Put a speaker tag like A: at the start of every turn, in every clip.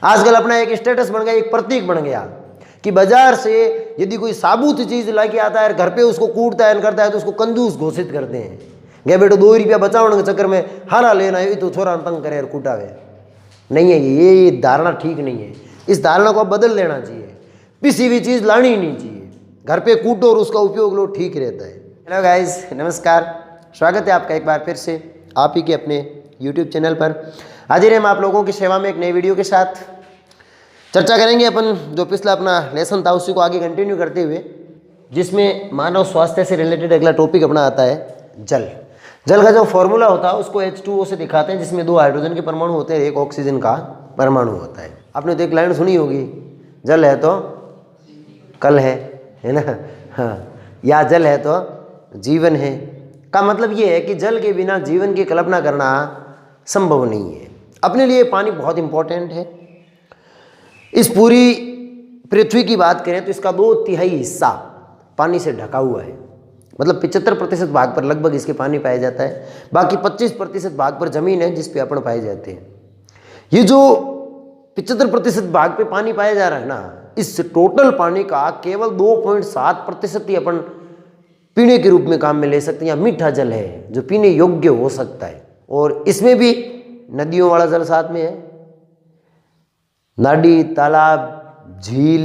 A: आजकल अपना एक स्टेटस बन गया, एक प्रतीक बन गया कि बाजार से यदि कोई साबुत चीज ला के आता है, घर पे उसको कूटता है, करता है, तो उसको कंजूस घोषित करते हैं। गया बेटो 2 रुपया बचाने के चक्कर में हारा लेना है, तो छोरा तंग करे और कूटावे। नहीं है, ये धारणा ठीक नहीं है। इस धारणा को अब बदल लेना चाहिए। किसी भी चीज़ लानी ही नहीं चाहिए, घर पे कूटो और उसका उपयोग लो, ठीक रहता है। हेलो गाइस, नमस्कार, स्वागत है आपका एक बार फिर से आप ही के अपने यूट्यूब चैनल पर। हाजिर हैं हम आप लोगों की सेवा में एक नई वीडियो के साथ। चर्चा करेंगे अपन जो पिछला अपना लेसन था उसी को आगे कंटिन्यू करते हुए, जिसमें मानव स्वास्थ्य से रिलेटेड अगला टॉपिक अपना आता है जल। जल का जो फॉर्मूला होता है उसको H2O से दिखाते हैं, जिसमें 2 हाइड्रोजन के परमाणु होते हैं, एक ऑक्सीजन का परमाणु होता है। आपने तो एक लाइन सुनी होगी, जल है तो कल है ना। हाँ, या जल है तो जीवन है का मतलब ये है कि जल के बिना जीवन की कल्पना करना संभव नहीं है। अपने लिए पानी बहुत इंपॉर्टेंट है। इस पूरी पृथ्वी की बात करें तो इसका 2/3 हिस्सा पानी से ढका हुआ है, मतलब 75% भाग पर लगभग इसके पानी पाया जाता है। बाकी 25% भाग पर जमीन है जिस पे अपन पाए जाते हैं। ये जो 75% भाग पे पानी पाया जा रहा है ना, इस टोटल पानी का केवल 2.7% ही अपन पीने के रूप में काम में ले सकते हैं, या मीठा जल है जो पीने योग्य हो सकता है। और इसमें भी नदियों वाला जल साथ में है, नाडी, तालाब, झील,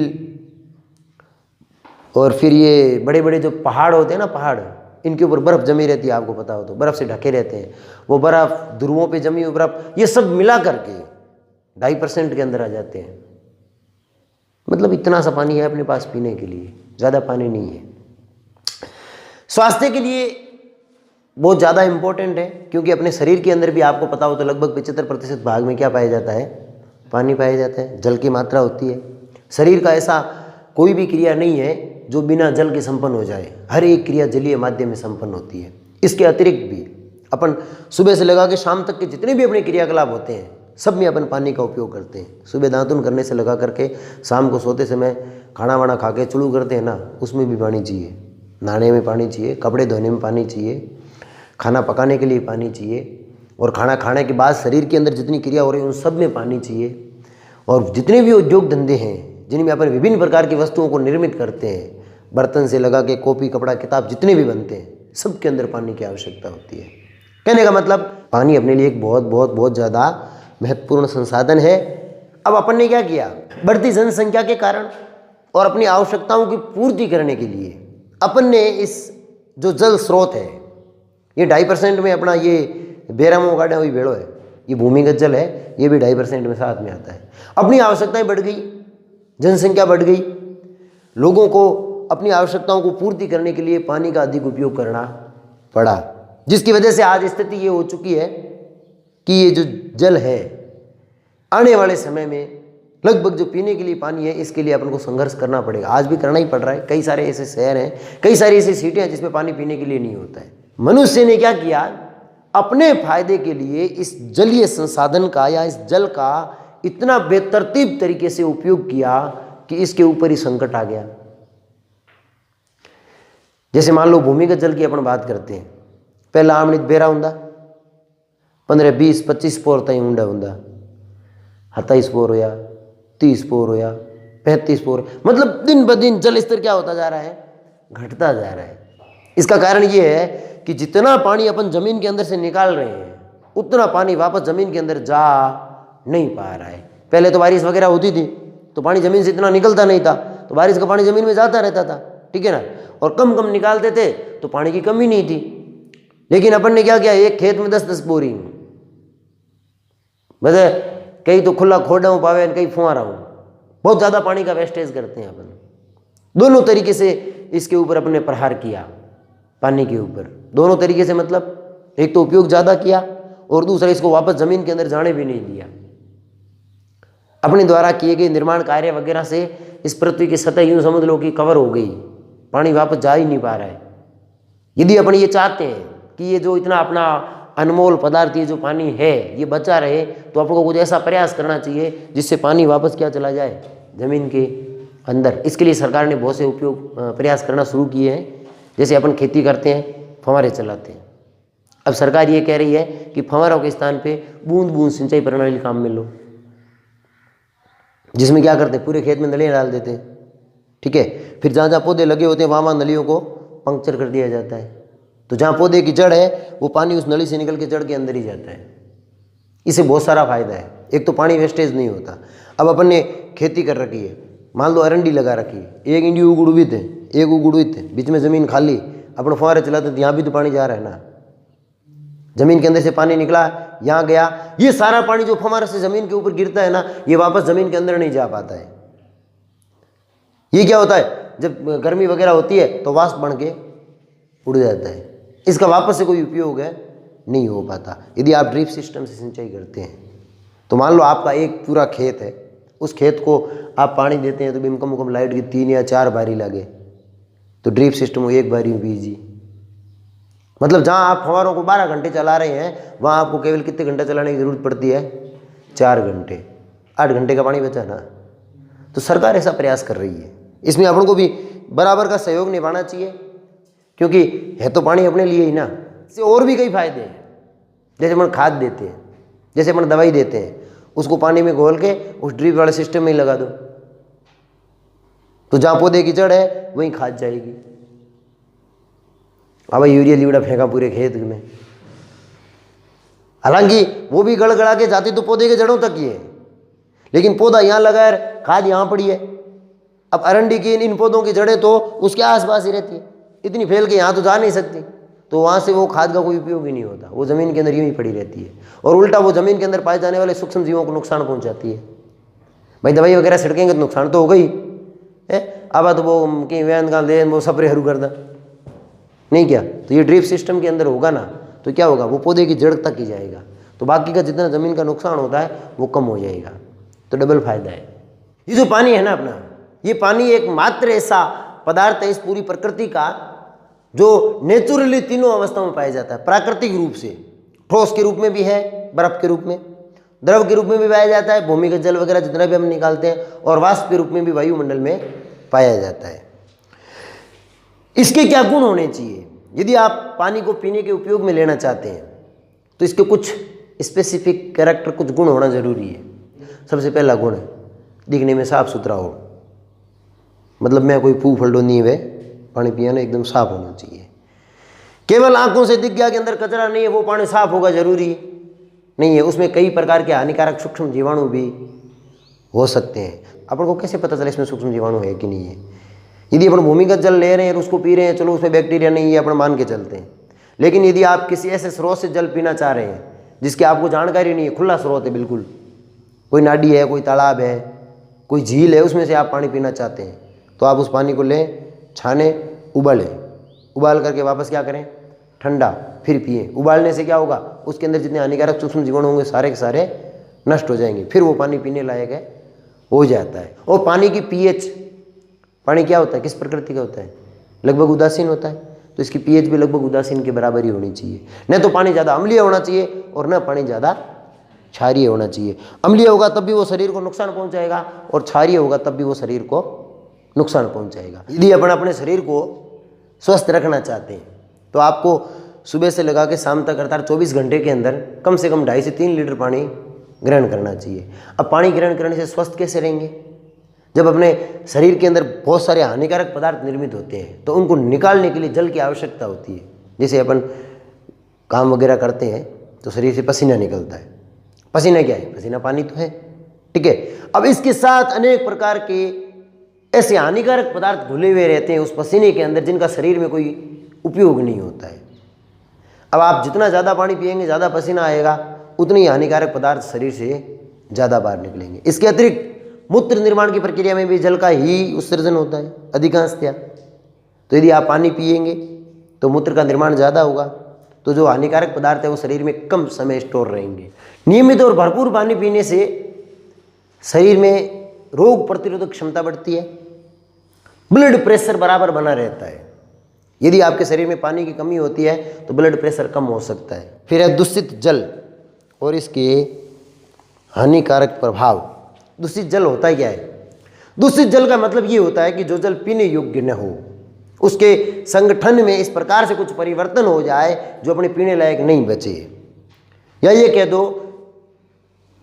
A: और फिर ये बड़े बड़े जो पहाड़ होते हैं ना, पहाड़, इनके ऊपर बर्फ़ जमी रहती है, आपको पता हो तो, बर्फ़ से ढके रहते हैं। वो बर्फ़, ध्रुवों पे जमी हुई बर्फ़, ये सब मिला करके 2.5% के अंदर आ जाते हैं। मतलब इतना सा पानी है अपने पास पीने के लिए, ज़्यादा पानी नहीं है। स्वास्थ्य के लिए बहुत ज़्यादा इम्पोर्टेंट है, क्योंकि अपने शरीर के अंदर भी आपको पता हो तो लगभग 75% भाग में क्या पाया जाता है, पानी पाया जाता है, जल की मात्रा होती है। शरीर का ऐसा कोई भी क्रिया नहीं है जो बिना जल के संपन्न हो जाए, हर एक क्रिया जलीय माध्यम में संपन्न होती है। इसके अतिरिक्त भी अपन सुबह से लगा के शाम तक के जितने भी अपने क्रियाकलाप होते हैं सब में अपन पानी का उपयोग करते हैं। सुबह दातुन करने से लगा करके शाम को सोते समय खाना वाना खा के चुलू करते हैं ना, उसमें भी पानी चाहिए। नहाने में पानी चाहिए, कपड़े धोने में पानी चाहिए, खाना पकाने के लिए पानी चाहिए, और खाना खाने के बाद शरीर के अंदर जितनी क्रिया हो रही है उन सब में पानी चाहिए। और जितने भी उद्योग धंधे हैं जिनमें अपन विभिन्न प्रकार की वस्तुओं को निर्मित करते हैं, बर्तन से लगा के कॉपी, कपड़ा, किताब, जितने भी बनते हैं, सबके अंदर पानी की आवश्यकता होती है। कहने का मतलब पानी अपने लिए एक बहुत बहुत बहुत ज़्यादा महत्वपूर्ण संसाधन है। अब अपन ने क्या किया, बढ़ती जनसंख्या के कारण और अपनी आवश्यकताओं की पूर्ति करने के लिए अपन ने इस जो जल स्रोत है, ये 2.5% में अपना ये बेरामो गाड़ा हुई भेड़ो है, ये भूमिगत जल है, ये भी 2.5% में साथ में आता है। अपनी आवश्यकताएं बढ़ गई, जनसंख्या बढ़ गई, लोगों को अपनी आवश्यकताओं को पूर्ति करने के लिए पानी का अधिक उपयोग करना पड़ा, जिसकी वजह से आज स्थिति ये हो चुकी है कि ये जो जल है आने वाले समय में लगभग जो पीने के लिए पानी है इसके लिए अपन को संघर्ष करना पड़ेगा। आज भी करना ही पड़ रहा है। कई सारे ऐसे शहर हैं, कई सारी ऐसी सिटियाँ हैं जिसमें पानी पीने के लिए नहीं होता है। मनुष्य ने क्या किया, अपने फायदे के लिए इस जलीय संसाधन का या इस जल का इतना बेतरतीब तरीके से उपयोग किया कि इसके ऊपर ही संकट आ गया। जैसे मान लो भूमिगत जल की अपन बात करते हैं, पहला आमणित बेरा हुंदा 15, 20, 25 पोर ताई ऊंडा हुंदा, 27 पोर होया, 30 पोर होया, 35 पोर, मतलब दिन ब दिन जल स्तर क्या होता जा रहा है, घटता जा रहा है। इसका कारण ये है कि जितना पानी अपन जमीन के अंदर से निकाल रहे हैं उतना पानी वापस जमीन के अंदर जा नहीं पा रहा है। पहले तो बारिश वगैरह होती थी तो पानी जमीन से इतना निकलता नहीं था, तो बारिश का पानी जमीन में जाता रहता था, ठीक है ना, और कम कम निकालते थे तो पानी की कमी नहीं थी। लेकिन अपन ने क्या किया, एक खेत में 10-10 बोरिंग, वैसे कई तो खुला खोड़ा हूँ पावे, कई फुहारा हूँ, बहुत ज़्यादा पानी का वेस्टेज करते हैं अपन। दोनों तरीके से इसके ऊपर अपने प्रहार किया, पानी के ऊपर दोनों तरीके से, मतलब एक तो उपयोग ज़्यादा किया और दूसरा इसको वापस ज़मीन के अंदर जाने भी नहीं दिया। अपने द्वारा किए गए निर्माण कार्य वगैरह से इस पृथ्वी की सतह यूँ समझ लो कि कवर हो गई, पानी वापस जा ही नहीं पा रहा है। यदि अपन ये चाहते हैं कि ये जो इतना अपना अनमोल पदार्थ ये जो पानी है ये बचा रहे, तो आपको कुछ ऐसा प्रयास करना चाहिए जिससे पानी वापस क्या चला जाए, ज़मीन के अंदर। इसके लिए सरकार ने बहुत से प्रयास करना शुरू किए हैं। जैसे अपन खेती करते हैं, फव्वारे चलाते हैं। अब सरकार ये कह रही है कि फव्वारों के स्थान पे बूंद बूंद सिंचाई प्रणाली काम में लो। जिसमें क्या करते हैं, पूरे खेत में नलियाँ डाल देते हैं, ठीक है। फिर जहाँ जहाँ पौधे लगे होते हैं वहाँ वहाँ नलियों को पंक्चर कर दिया जाता है। तो जहाँ पौधे की जड़ है वो पानी उस नली से निकल के जड़ के अंदर ही जाता है। इससे बहुत सारा फायदा है। एक तो पानी वेस्टेज नहीं होता। अब अपन ने खेती कर रखी है, मान लो अरंडी लगा रखी है, एक इंडी उगड़ुवित है, एक उगड़ुवित है, बीच में ज़मीन खाली, अपन फुहारे चलाते हैं तो यहाँ भी तो पानी जा रहा है ना, ज़मीन के अंदर से पानी निकला, यहाँ गया, ये सारा पानी जो फुहारे से ज़मीन के ऊपर गिरता है ना, ये वापस ज़मीन के अंदर नहीं जा पाता है। ये क्या होता है, जब गर्मी वगैरह होती है तो वाष्प बन के उड़ जाता है, इसका वापस से कोई उपयोग है नहीं हो पाता। यदि आप ड्रिप सिस्टम से सिंचाई करते हैं तो मान लो आपका एक पूरा खेत है, उस खेत को आप पानी देते हैं तो भी कम लाइट की 3 या 4 बारी लगे, तो ड्रिप सिस्टम एक बारी में बीजी, मतलब जहाँ आप फव्वारों को 12 घंटे चला रहे हैं वहाँ आपको केवल कितने घंटे चलाने की ज़रूरत पड़ती है, 4 घंटे, 8 घंटे का पानी बचा ना। तो सरकार ऐसा प्रयास कर रही है, इसमें अपन को भी बराबर का सहयोग निभाना चाहिए, क्योंकि है तो पानी अपने लिए ही ना। इससे और भी कई फायदे हैं, जैसे अपन खाद देते हैं, जैसे अपन दवाई देते हैं, उसको पानी में घोल के उस ड्रिप वाले सिस्टम में ही लगा दो, तो जहाँ पौधे की जड़ है वहीं खाद जाएगी। अब यूरिया लीवड़ा फेंका पूरे खेत में, हालांकि वो भी गड़गड़ा के जाती तो पौधे के जड़ों तक ही है, लेकिन पौधा यहाँ लगा है, खाद यहाँ पड़ी है। अब अरंडी की इन पौधों की जड़ें तो उसके आसपास ही रहती है, इतनी फैल के यहाँ तो जा नहीं सकती, तो वहाँ से वो खाद का कोई उपयोग ही नहीं होता, वो ज़मीन के अंदर यूँ ही पड़ी रहती है, और उल्टा वो ज़मीन के अंदर पाए जाने वाले सूक्ष्म जीवों को नुकसान पहुँचाती है। भाई दवाई वगैरह छिड़केंगे तो नुकसान तो होगा ही है। अब तो वो कि वैन का ले वो सपरे हरू कर दा नहीं क्या, तो ये ड्रिप सिस्टम के अंदर होगा ना, तो क्या होगा, वो पौधे की जड़ तक ही जाएगा, तो बाकी का जितना ज़मीन का नुकसान होता है वो कम हो जाएगा, तो डबल फायदा है। ये जो पानी है ना अपना, ये पानी एक मात्र ऐसा पदार्थ है इस पूरी प्रकृति का जो नेचुरली तीनों अवस्थाओं में पाया जाता है। प्राकृतिक रूप से ठोस के रूप में भी है, बर्फ के रूप में, द्रव के रूप में भी पाया जाता है, भूमिगत जल वगैरह जितना भी हम निकालते हैं, और वाष्प के रूप में भी वायुमंडल में पाया जाता है। इसके क्या गुण होने चाहिए, यदि आप पानी को पीने के उपयोग में लेना चाहते हैं तो इसके कुछ स्पेसिफिक कैरेक्टर, कुछ गुण होना जरूरी है। सबसे पहला गुण है दिखने में साफ सुथरा हो, मतलब मैं कोई फू फल्डो नहीं है, पानी पिया ना एकदम साफ होना चाहिए। केवल आंखों से दिख गया कि अंदर कचरा नहीं है वो पानी साफ होगा जरूरी नहीं है, उसमें कई प्रकार के हानिकारक सूक्ष्म जीवाणु भी हो सकते हैं। अपन को कैसे पता चले इसमें सूक्ष्म जीवाणु है कि नहीं है। यदि अपन भूमिगत जल ले रहे हैं और उसको पी रहे हैं, चलो उसमें बैक्टीरिया नहीं है अपन मान के चलते हैं, लेकिन यदि आप किसी ऐसे स्रोत से जल पीना चाह रहे हैं जिसकी आपको जानकारी नहीं है, खुला स्रोत है बिल्कुल, कोई नाडी है, कोई तालाब है, कोई झील है, उसमें से आप पानी पीना चाहते हैं, तो आप उस पानी को लें, छाने, उबालें, उबाल करके वापस क्या करें, ठंडा, फिर पिए। उबालने से क्या होगा, उसके अंदर जितने हानिकारक सूक्ष्म जीवाणु होंगे सारे के सारे नष्ट हो जाएंगे, फिर वो पानी पीने लायक है हो जाता है। और पानी की पीएच, पानी क्या होता है, किस प्रकृति का होता है, लगभग उदासीन होता है, तो इसकी पीएच भी लगभग उदासीन के बराबर ही होनी चाहिए। न तो पानी ज़्यादा अम्लीय होना चाहिए और न पानी ज़्यादा क्षारीय होना चाहिए। अम्लीय होगा तब भी वो शरीर को नुकसान पहुंचाएगा, और क्षारीय होगा तब भी वो शरीर को नुकसान पहुंचाएगा। यदि अपन अपने शरीर को स्वस्थ रखना चाहते हैं तो आपको सुबह से लगा के शाम तक अर्थात 24 घंटे के अंदर कम से कम 2.5 से 3 लीटर पानी ग्रहण करना चाहिए। अब पानी ग्रहण करने से स्वस्थ कैसे रहेंगे, जब अपने शरीर के अंदर बहुत सारे हानिकारक पदार्थ निर्मित होते हैं तो उनको निकालने के लिए जल की आवश्यकता होती है। जैसे अपन काम वगैरह करते हैं तो शरीर से पसीना निकलता है, पसीना क्या है, पसीना पानी तो है, ठीक है। अब इसके साथ अनेक प्रकार के ऐसे हानिकारक पदार्थ घुले हुए रहते हैं उस पसीने के अंदर जिनका शरीर में कोई उपयोग नहीं होता है। अब आप जितना ज़्यादा पानी पिएंगे, ज़्यादा पसीना आएगा, उतने ही हानिकारक पदार्थ शरीर से ज़्यादा बाहर निकलेंगे। इसके अतिरिक्त मूत्र निर्माण की प्रक्रिया में भी जल का ही उत्सर्जन होता है अधिकांशतया, तो यदि आप पानी पिएंगे तो मूत्र का निर्माण ज़्यादा होगा, तो जो हानिकारक पदार्थ है वो शरीर में कम समय स्टोर रहेंगे। नियमित और भरपूर पानी पीने से शरीर में रोग प्रतिरोधक क्षमता बढ़ती है, ब्लड प्रेशर बराबर बना रहता है। यदि आपके शरीर में पानी की कमी होती है तो ब्लड प्रेशर कम हो सकता है। फिर है दूषित जल और इसके हानिकारक प्रभाव। दूषित जल होता है क्या है, दूषित जल का मतलब ये होता है कि जो जल पीने योग्य न हो, उसके संगठन में इस प्रकार से कुछ परिवर्तन हो जाए जो अपने पीने लायक नहीं बचे, या ये कह दो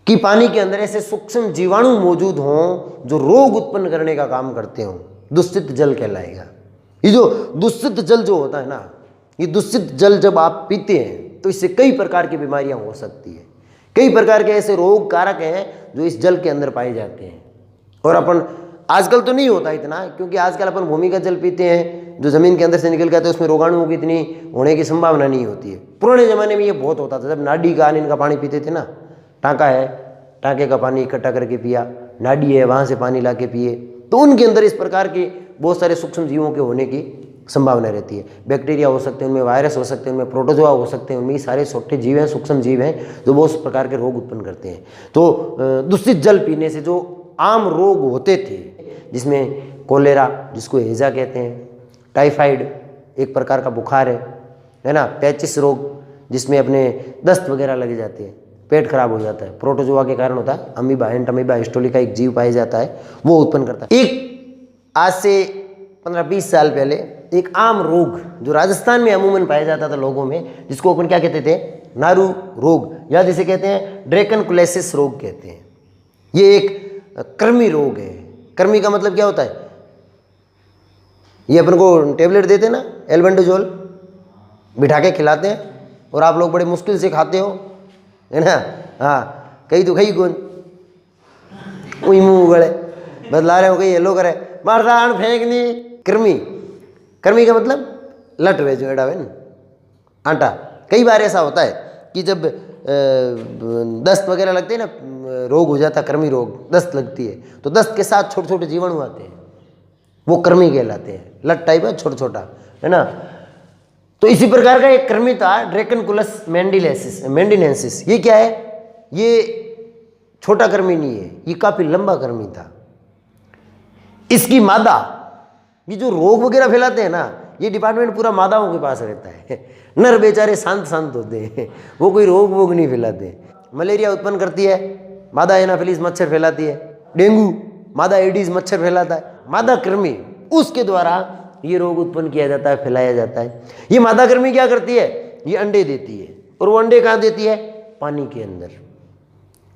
A: कि पानी के अंदर ऐसे सूक्ष्म जीवाणु मौजूद हों जो रोग उत्पन्न करने का काम करते हों, दूषित जल कहलाएगा। ये जो दूषित जल जो होता है ना, ये दूषित जल जब आप पीते हैं तो इससे कई प्रकार की बीमारियां हो सकती है। कई प्रकार के ऐसे रोग कारक हैं जो इस जल के अंदर पाए जाते हैं। और अपन आजकल तो नहीं होता इतना, क्योंकि आजकल अपन भूमिगत जल पीते हैं जो जमीन के अंदर से निकल के आते हैं, उसमें रोगाणुओं की इतनी होने की संभावना नहीं होती है। पुराने ज़माने में ये बहुत होता था, जब नाडी का इनका पानी पीते थे ना, टाँका है, टाँके का पानी इकट्ठा करके पिया, नाडी है वहाँ से पानी ला के पिए, तो उनके अंदर इस प्रकार के बहुत सारे सूक्ष्म जीवों के होने की संभावना रहती है। बैक्टीरिया हो सकते हैं, उनमें वायरस हो सकते हैं, उनमें प्रोटोजोआ हो सकते हैं, उनमें ये सारे छोटे जीव हैं, सूक्ष्म जीव हैं जो बहुत प्रकार के रोग उत्पन्न करते हैं। तो दूषित जल पीने से जो आम रोग होते थे, जिसमें कोलेरा जिसको हैजा कहते हैं, टाइफाइड एक प्रकार का बुखार है ना, पेचिस रोग जिसमें अपने दस्त वगैरह लग जाते हैं, पेट खराब हो जाता है, प्रोटोजोआ के कारण होता है, अमीबा एंट अमीबा हिस्टोली का एक जीव पाया जाता है, वो उत्पन्न करता है। एक आज से 15-20 साल पहले एक आम रोग जो राजस्थान में अमूमन पाया जाता था लोगों में, जिसको अपन क्या कहते थे, नारू रोग, या जिसे कहते हैं ड्रैकनकुलेसिस रोग कहते हैं। ये एक कृमि रोग है। कृमि का मतलब क्या होता है, ये अपन को टेबलेट देते हैं ना, एल्बेंडाजोल बिठा के खिलाते हैं और आप लोग बड़े मुश्किल से खाते हो, है ना। हाँ, कहीं तो कहीं कौन वही मुँह गड़े बदला रहे हो, कहीं येलो करे मारदान फेंकनी। कृमि, कृमि का मतलब लट वे जो एडा है ना, आटा। कई बार ऐसा होता है कि जब दस्त वगैरह लगते हैं ना, रोग हो जाता है कृमि रोग, दस्त लगती है, तो दस्त के साथ छोटे छोटे जीवाणु आते हैं, वो कृमि कहलाते हैं, लट टाइप है, छोटा छोटा, है ना। तो इसी प्रकार का एक कृमि था ड्रैकनकुलस मेंडिनेंसिस। ये क्या है, ये छोटा कृमि नहीं है, ये काफी लंबा कृमि था। इसकी मादा, ये जो रोग वगैरह फैलाते हैं ना, ये डिपार्टमेंट पूरा मादाओं के पास रहता है। नर बेचारे शांत शांत होते हैं, वो कोई रोग वोग नहीं फैलाते। मलेरिया उत्पन्न करती है मादा एनाफिलिस मच्छर फैलाती है, डेंगू मादा एडीज मच्छर फैलाता है, मादा कृमि, उसके द्वारा ये रोग उत्पन्न किया जाता है, फैलाया जाता है। ये मादा कृमि क्या करती है, ये अंडे देती है, और वो अंडे कहाँ देती है, पानी के अंदर।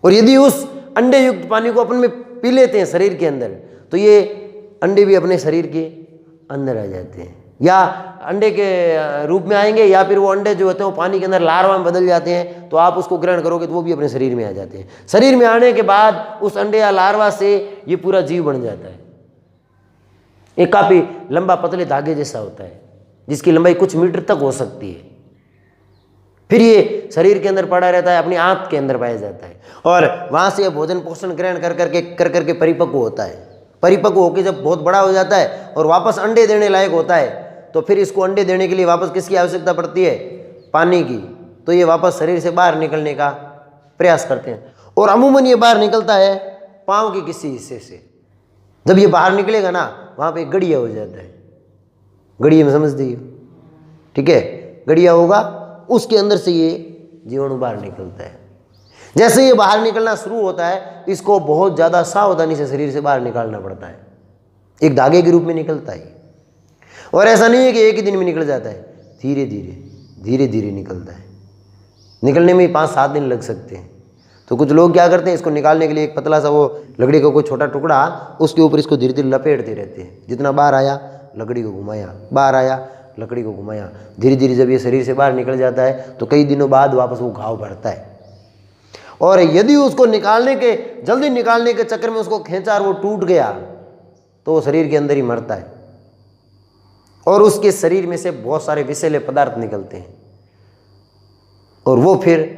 A: और यदि उस अंडे युक्त पानी को अपन में पी लेते हैं शरीर के अंदर, तो ये अंडे भी अपने शरीर के अंदर आ जाते हैं, या अंडे के रूप में आएंगे, या फिर वो अंडे जो होते हैं वो पानी के अंदर लार्वा में बदल जाते हैं, तो आप उसको ग्रहण करोगे तो वो भी अपने शरीर में आ जाते हैं। शरीर में आने के बाद उस अंडे या लार्वा से ये पूरा जीव बन जाता है। ये काफ़ी लंबा पतले धागे जैसा होता है, जिसकी लंबाई कुछ मीटर तक हो सकती है। फिर ये शरीर के अंदर पड़ा रहता है, अपनी आंत के अंदर पाया जाता है, और वहाँ से भोजन पोषण ग्रहण कर करके परिपक्व होता है। परिपक्व होकर जब बहुत बड़ा हो जाता है और वापस अंडे देने लायक होता है, तो फिर इसको अंडे देने के लिए वापस किसकी आवश्यकता पड़ती है, पानी की। तो ये वापस शरीर से बाहर निकलने का प्रयास करते हैं, और अमूमन ये बाहर निकलता है पाँव के किसी हिस्से से। जब ये बाहर निकलेगा ना, वहाँ पे गड़िया हो जाता है, गड़िया में समझ दिए, ठीक है, गड़िया होगा, उसके अंदर से ये जीवाणु बाहर निकलता है। जैसे ये बाहर निकलना शुरू होता है, इसको बहुत ज़्यादा सावधानी से शरीर से बाहर निकालना पड़ता है, एक धागे के रूप में निकलता है। और ऐसा नहीं है कि एक ही दिन में निकल जाता है, धीरे धीरे निकलता है। निकलने में 5-7 दिन लग सकते हैं। तो कुछ लोग क्या करते हैं, इसको निकालने के लिए एक पतला सा वो लकड़ी का कोई छोटा टुकड़ा, उसके ऊपर इसको धीरे धीरे लपेटते रहते हैं। जितना बाहर आया लकड़ी को घुमाया, बाहर आया लकड़ी को घुमाया, धीरे धीरे जब ये शरीर से बाहर निकल जाता है तो कई दिनों बाद वापस वो घाव भरता है। और यदि उसको जल्दी निकालने के चक्कर में उसको खींचा और वो टूट गया, तो वो शरीर के अंदर ही मरता है, और उसके शरीर में से बहुत सारे विषैले पदार्थ निकलते हैं, और वो फिर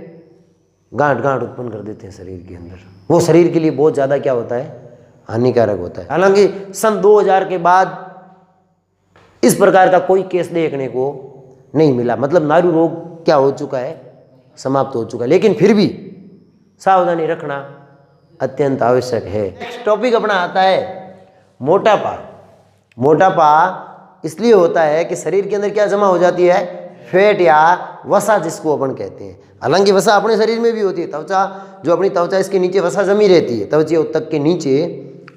A: गांठ उत्पन्न कर देते हैं शरीर के अंदर। वो शरीर के लिए बहुत ज़्यादा क्या होता है, हानिकारक होता है। हालांकि सन 2000 के बाद इस प्रकार का कोई केस देखने को नहीं मिला, मतलब नारू रोग क्या हो चुका है, समाप्त हो चुका है। लेकिन फिर भी सावधानी रखना अत्यंत आवश्यक है। नेक्स्ट टॉपिक अपना आता है मोटापा। मोटापा इसलिए होता है कि शरीर के अंदर क्या जमा हो जाती है, फैट या वसा जिसको अपन कहते हैं। हालांकि वसा अपने शरीर में भी होती है, त्वचा जो अपनी त्वचा इसके नीचे वसा जमी रहती है, त्वचा तक के नीचे।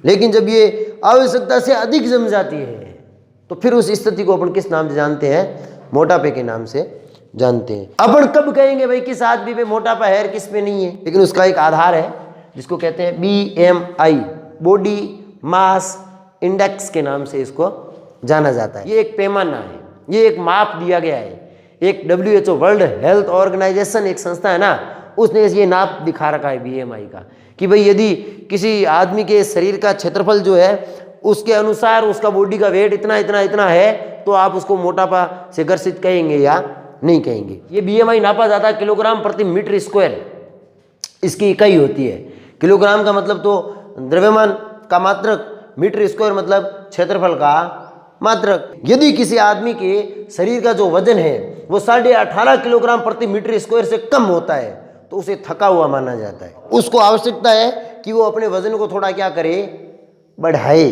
A: लेकिन जब ये आवश्यकता से अधिक जम जाती है तो फिर उस स्थिति को अपन किस नाम से जानते हैं, मोटापे के नाम से जानते हैं। अपन कब कहेंगे भाई किस आदमी में मोटापा है और किस में नहीं है, लेकिन उसका एक आधार है जिसको कहते हैं BMI, बॉडी मास इंडेक्स के नाम से इसको जाना जाता है। ये एक पैमाना है, ये एक माप दिया गया है। एक WHO वर्ल्ड हेल्थ ऑर्गेनाइजेशन एक संस्था है ना, उसने ये नाप दिखा रखा है BMI का कि भाई यदि किसी आदमी के शरीर का क्षेत्रफल जो है उसके अनुसार उसका बॉडी का वेट इतना इतना इतना है तो आप उसको मोटापा से ग्रसित कहेंगे या नहीं कहेंगे। ये BMI नापा जाता है किलोग्राम प्रति मीटर स्क्वायर, इसकी इकाई होती है। किलोग्राम का मतलब तो द्रव्यमान का मात्रक, मीटर स्क्वायर मतलब क्षेत्रफल का मात्रक। यदि किसी आदमी के शरीर का जो वजन है वो 18.5 किलोग्राम प्रति मीटर स्क्वायर से कम होता है तो उसे थका हुआ माना जाता है। उसको आवश्यकता है कि वो अपने वजन को थोड़ा क्या करे, बढ़ाए।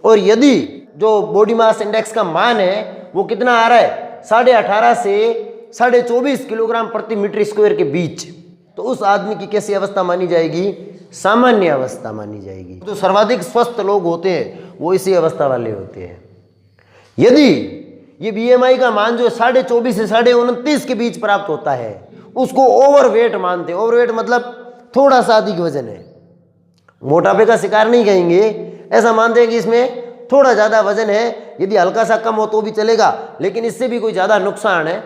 A: और यदि जो बॉडी मास इंडेक्स का मान है वो कितना आ रहा है 18.5 से 24.5 किलोग्राम प्रति मीटर स्क्वायर के बीच, तो उस आदमी की कैसी अवस्था मानी जाएगी, सामान्य अवस्था मानी जाएगी। जो सर्वाधिक स्वस्थ लोग होते हैं वो इसी अवस्था वाले होते हैं। यदि ये BMI का मान जो 24.5 से 29.5 के बीच प्राप्त होता है उसको ओवरवेट मानते हैं। ओवरवेट मतलब थोड़ा सा अधिक वजन है, मोटापे का शिकार नहीं कहेंगे, ऐसा मानते हैं कि इसमें थोड़ा ज़्यादा वजन है। यदि हल्का सा कम हो तो भी चलेगा, लेकिन इससे भी कोई ज़्यादा नुकसान है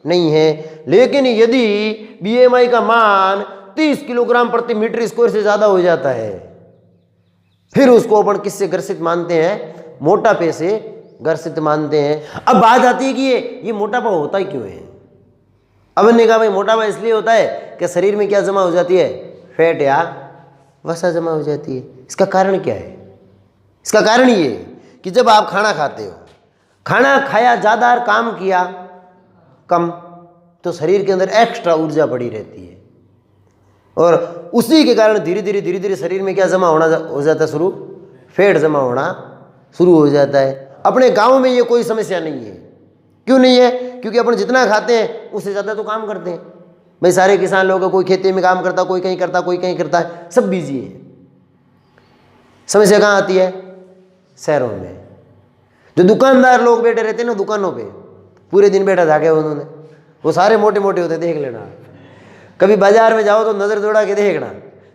A: नहीं है। लेकिन यदि BMI का मान 30 किलोग्राम प्रति मीटर स्क्वायर से ज़्यादा हो जाता है फिर उसको अपन किससे ग्रसित मानते हैं, मोटापे से ग्रसित मानते हैं। अब बात आती है कि ये मोटापा होता ही क्यों है। अब ने कहा भाई मोटापा इसलिए होता है कि शरीर में क्या जमा हो जाती है, फैट या वसा जमा हो जाती है। इसका कारण क्या है? इसका कारण ये कि जब आप खाना खाते हो, खाना खाया ज़्यादा और काम किया कम, तो शरीर के अंदर एक्स्ट्रा ऊर्जा पड़ी रहती है और उसी के कारण धीरे धीरे शरीर में क्या जमा होना हो जाता है, शुरू फैट जमा होना शुरू हो जाता है। अपने गांव में ये कोई समस्या नहीं है। क्यों नहीं है? क्योंकि अपन जितना खाते हैं उससे ज़्यादा तो काम करते हैं। भाई सारे किसान लोग, कोई खेती में काम करता, कोई कहीं करता, कोई कहीं करता है, सब बिजी है। समस्या कहाँ आती है? शहरों में। जो दुकानदार लोग बैठे रहते हैं ना दुकानों पे, पूरे दिन बैठा जाके उन्होंने, वो सारे मोटे मोटे होते, देख लेना। कभी बाजार में जाओ तो नज़र दौड़ा के देखना,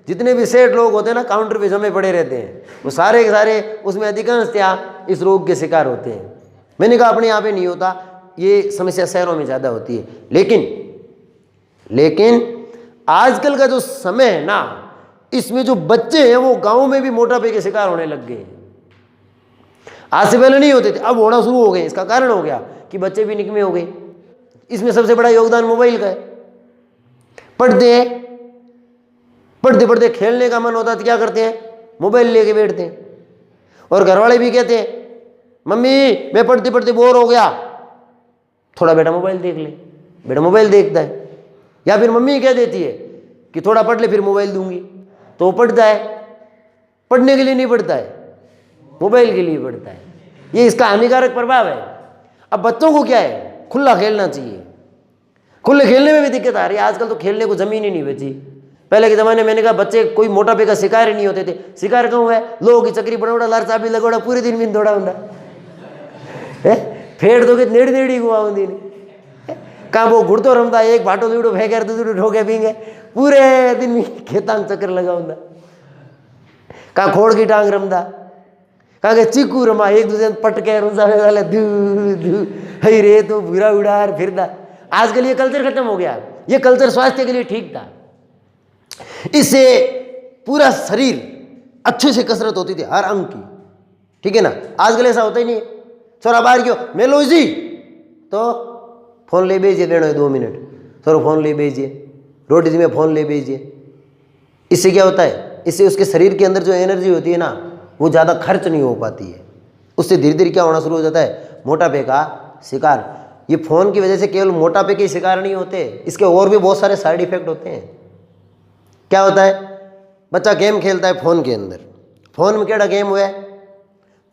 A: जितने भी सेठ लोग होते हैं ना काउंटर पे जमे पड़े रहते हैं, वो सारे के सारे उसमें अधिकांशतः इस रोग के शिकार होते हैं। मैंने कहा अपने यहाँ पे नहीं होता, ये समस्या शहरों में ज़्यादा होती है। लेकिन आजकल का जो समय है ना, इसमें जो बच्चे हैं वो गाँव में भी मोटापे के शिकार होने लग गए हैं। आज से पहले नहीं होते थे, अब होना शुरू हो गए। इसका कारण हो गया कि बच्चे भी निकम्मे हो गए। इसमें सबसे बड़ा योगदान मोबाइल का है। पढ़ते खेलने का मन होता है तो क्या करते हैं, मोबाइल लेके बैठते हैं। और घर वाले भी कहते हैं मम्मी मैं पढ़ते पढ़ते बोर हो गया, थोड़ा बेटा मोबाइल देख ले। बेटा मोबाइल देखता है। या फिर मम्मी कह देती है कि थोड़ा पढ़ ले फिर मोबाइल दूंगी, तो वो पढ़ता है। पढ़ने के लिए नहीं पढ़ता है, मोबाइल के लिए पढ़ता है। ये इसका हानिकारक प्रभाव है। अब बच्चों को क्या है, खुला खेलना चाहिए। खुले खेलने में भी दिक्कत आ रही है। आजकल तो खेलने को जमीन ही नहीं बची। पहले के ज़माने में मैंने कहा बच्चे कोई मोटापे का शिकार ही नहीं होते थे। शिकार क्यों है? लोगों की चक्री बनोड़ा लार चाबी लगोड़ा पूरे दिन में दौड़ा होंगे फेड़ दो के नेड़ी नेड़ी गुआ होंगी कहाँ वो घुड़तो रमता, एक भाटो लीड़ो फेंके दूसरे ठोके पींगे, पूरे दिन में खेतां चक्कर लगा होंगे। कहाँ खोड़ की टांग रमता, कहाँ के चिक्कू रमा, एक दूसरे पटके रुझा धू धू हई रे तो बुरा उड़ार फिरदा। आजकल ये कल्चर खत्म हो गया। ये कल्चर स्वास्थ्य के लिए ठीक था। इससे पूरा शरीर अच्छे से कसरत होती थी हर अंग की, ठीक है ना। आजकल ऐसा होता ही नहीं है। छोरा बाहर क्यों मैं लो जी तो फोन ले भेजिए, देना 2 मिनट सर फोन ले भेजिए, रोटी जी में फ़ोन ले भेजिए। इससे क्या होता है, इससे उसके शरीर के अंदर जो एनर्जी होती है ना वो ज़्यादा खर्च नहीं हो पाती है। उससे धीरे धीरे क्या होना शुरू हो जाता है, मोटापे का शिकार। ये फ़ोन की वजह से केवल मोटापे के शिकार नहीं होते, इसके और भी बहुत सारे साइड इफ़ेक्ट होते हैं। क्या होता है, बच्चा गेम खेलता है फ़ोन के अंदर। फ़ोन में केड़ा गेम हुआ है,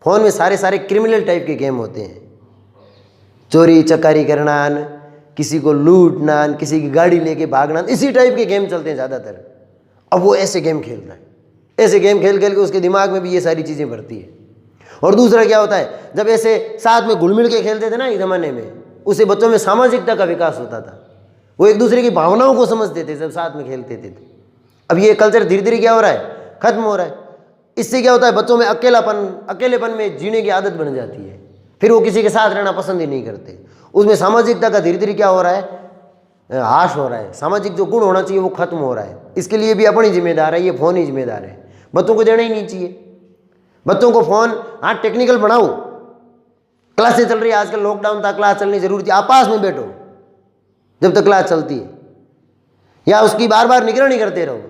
A: फ़ोन में सारे क्रिमिनल टाइप के गेम होते हैं। चोरी चकारी करना, किसी को लूटना, किसी की गाड़ी लेके भागना, इसी टाइप के गेम चलते हैं ज़्यादातर। अब वो ऐसे गेम खेल रहा है, ऐसे गेम खेल खेल के उसके दिमाग में भी ये सारी चीज़ें भरती है। और दूसरा क्या होता है, जब ऐसे साथ में घुल मिल के खेलते थे ना इस ज़माने में, उससे बच्चों में सामाजिकता का विकास होता था। वो एक दूसरे की भावनाओं को समझते थे जब साथ में खेलते थे। अब ये कल्चर धीरे धीरे क्या हो रहा है, खत्म हो रहा है। इससे क्या होता है, बच्चों में अकेलेपन में जीने की आदत बन जाती है, फिर वो किसी के साथ रहना पसंद ही नहीं करते। उसमें सामाजिकता का धीरे धीरे क्या हो रहा है, ह्रास हो रहा है। सामाजिक जो गुण होना चाहिए वो खत्म हो रहा है। इसके लिए भी अपनी जिम्मेदार है, ये फ़ोन ही जिम्मेदार है। बच्चों को देना ही नहीं चाहिए। बच्चों को फ़ोन, हाँ टेक्निकल बनाओ, क्लासेस चल रही है आजकल, लॉकडाउन था, क्लास चलनी जरूरी थी, आप पास में बैठो जब तक क्लास चलती है, या उसकी बार बार निगरानी करते रहो।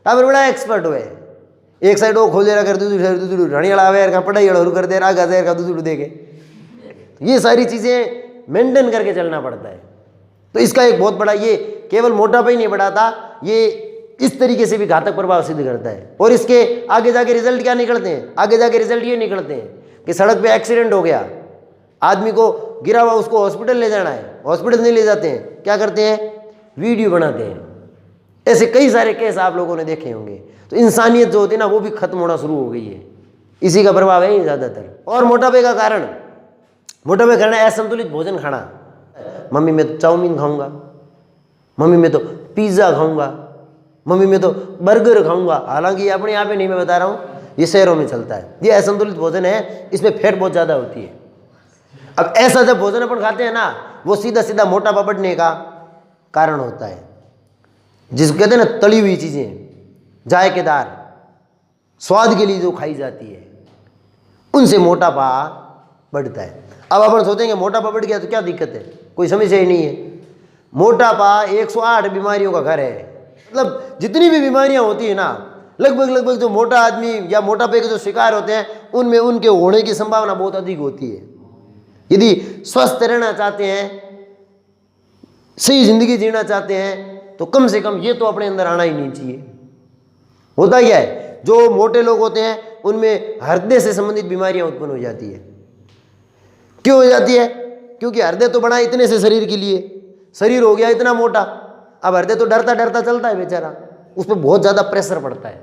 A: टावर बड़ा एक्सपर्ट हुए, एक साइड वो खोल दे रहा कर दूसरी रानी अड़ावे का पढ़ाई अड़ू कर दे रहा गजर का दूसरू दे के, ये सारी चीज़ें मेंटेन करके चलना पड़ता है। तो इसका एक बहुत बड़ा, ये केवल मोटापा ही नहीं बढ़ाता, ये इस तरीके से भी घातक प्रभाव सिद्ध करता है। और इसके आगे जाके रिजल्ट क्या निकलते हैं, आगे जाके रिजल्ट ये निकलते हैं कि सड़क पे एक्सीडेंट हो गया, आदमी को गिरा हुआ, उसको हॉस्पिटल ले जाना है, हॉस्पिटल नहीं ले जाते हैं, क्या करते हैं, वीडियो बनाते हैं। ऐसे कई सारे केस आप लोगों ने देखे होंगे। तो इंसानियत जो होती है ना, वो भी खत्म होना शुरू हो गई है। इसी का प्रभाव है ज़्यादातर। और मोटापे का कारण असंतुलित भोजन खाना। मम्मी मैं तो चाउमीन खाऊंगा, मम्मी मैं तो पिज़्ज़ा खाऊंगा, मम्मी मैं तो बर्गर खाऊंगा। हालांकि ये अपने यहाँ पे नहीं मैं बता रहा हूँ, ये शहरों में चलता है। ये असंतुलित भोजन है, इसमें फैट बहुत ज़्यादा होती है। अब ऐसा जब भोजन अपन खाते हैं ना, वो सीधा सीधा मोटापा बढ़ने का कारण होता है। जिसको कहते हैं ना तली हुई चीज़ें, जायकेदार, स्वाद के लिए जो खाई जाती है, उनसे मोटापा बढ़ता है। अब अपन सोचेंगे मोटापा बढ़ गया तो क्या दिक्कत है, कोई समस्या ही नहीं है। मोटापा 108 बीमारियों का घर है। मतलब जितनी भी बीमारियां होती है ना, लगभग जो मोटा आदमी या मोटापे के जो शिकार होते हैं, उनमें उनके होने की संभावना बहुत अधिक होती है। यदि स्वस्थ रहना चाहते हैं, सही जिंदगी जीना चाहते हैं, तो कम से कम ये तो अपने अंदर आना ही नहीं चाहिए। होता क्या है, जो मोटे लोग होते हैं उनमें हृदय से संबंधित बीमारियां उत्पन्न हो जाती है। क्यों हो जाती है, क्योंकि हृदय तो बना इतने से शरीर के लिए, शरीर हो गया इतना मोटा, अब हृदय तो डरता डरता चलता है बेचारा, उस पर बहुत ज़्यादा प्रेशर पड़ता है,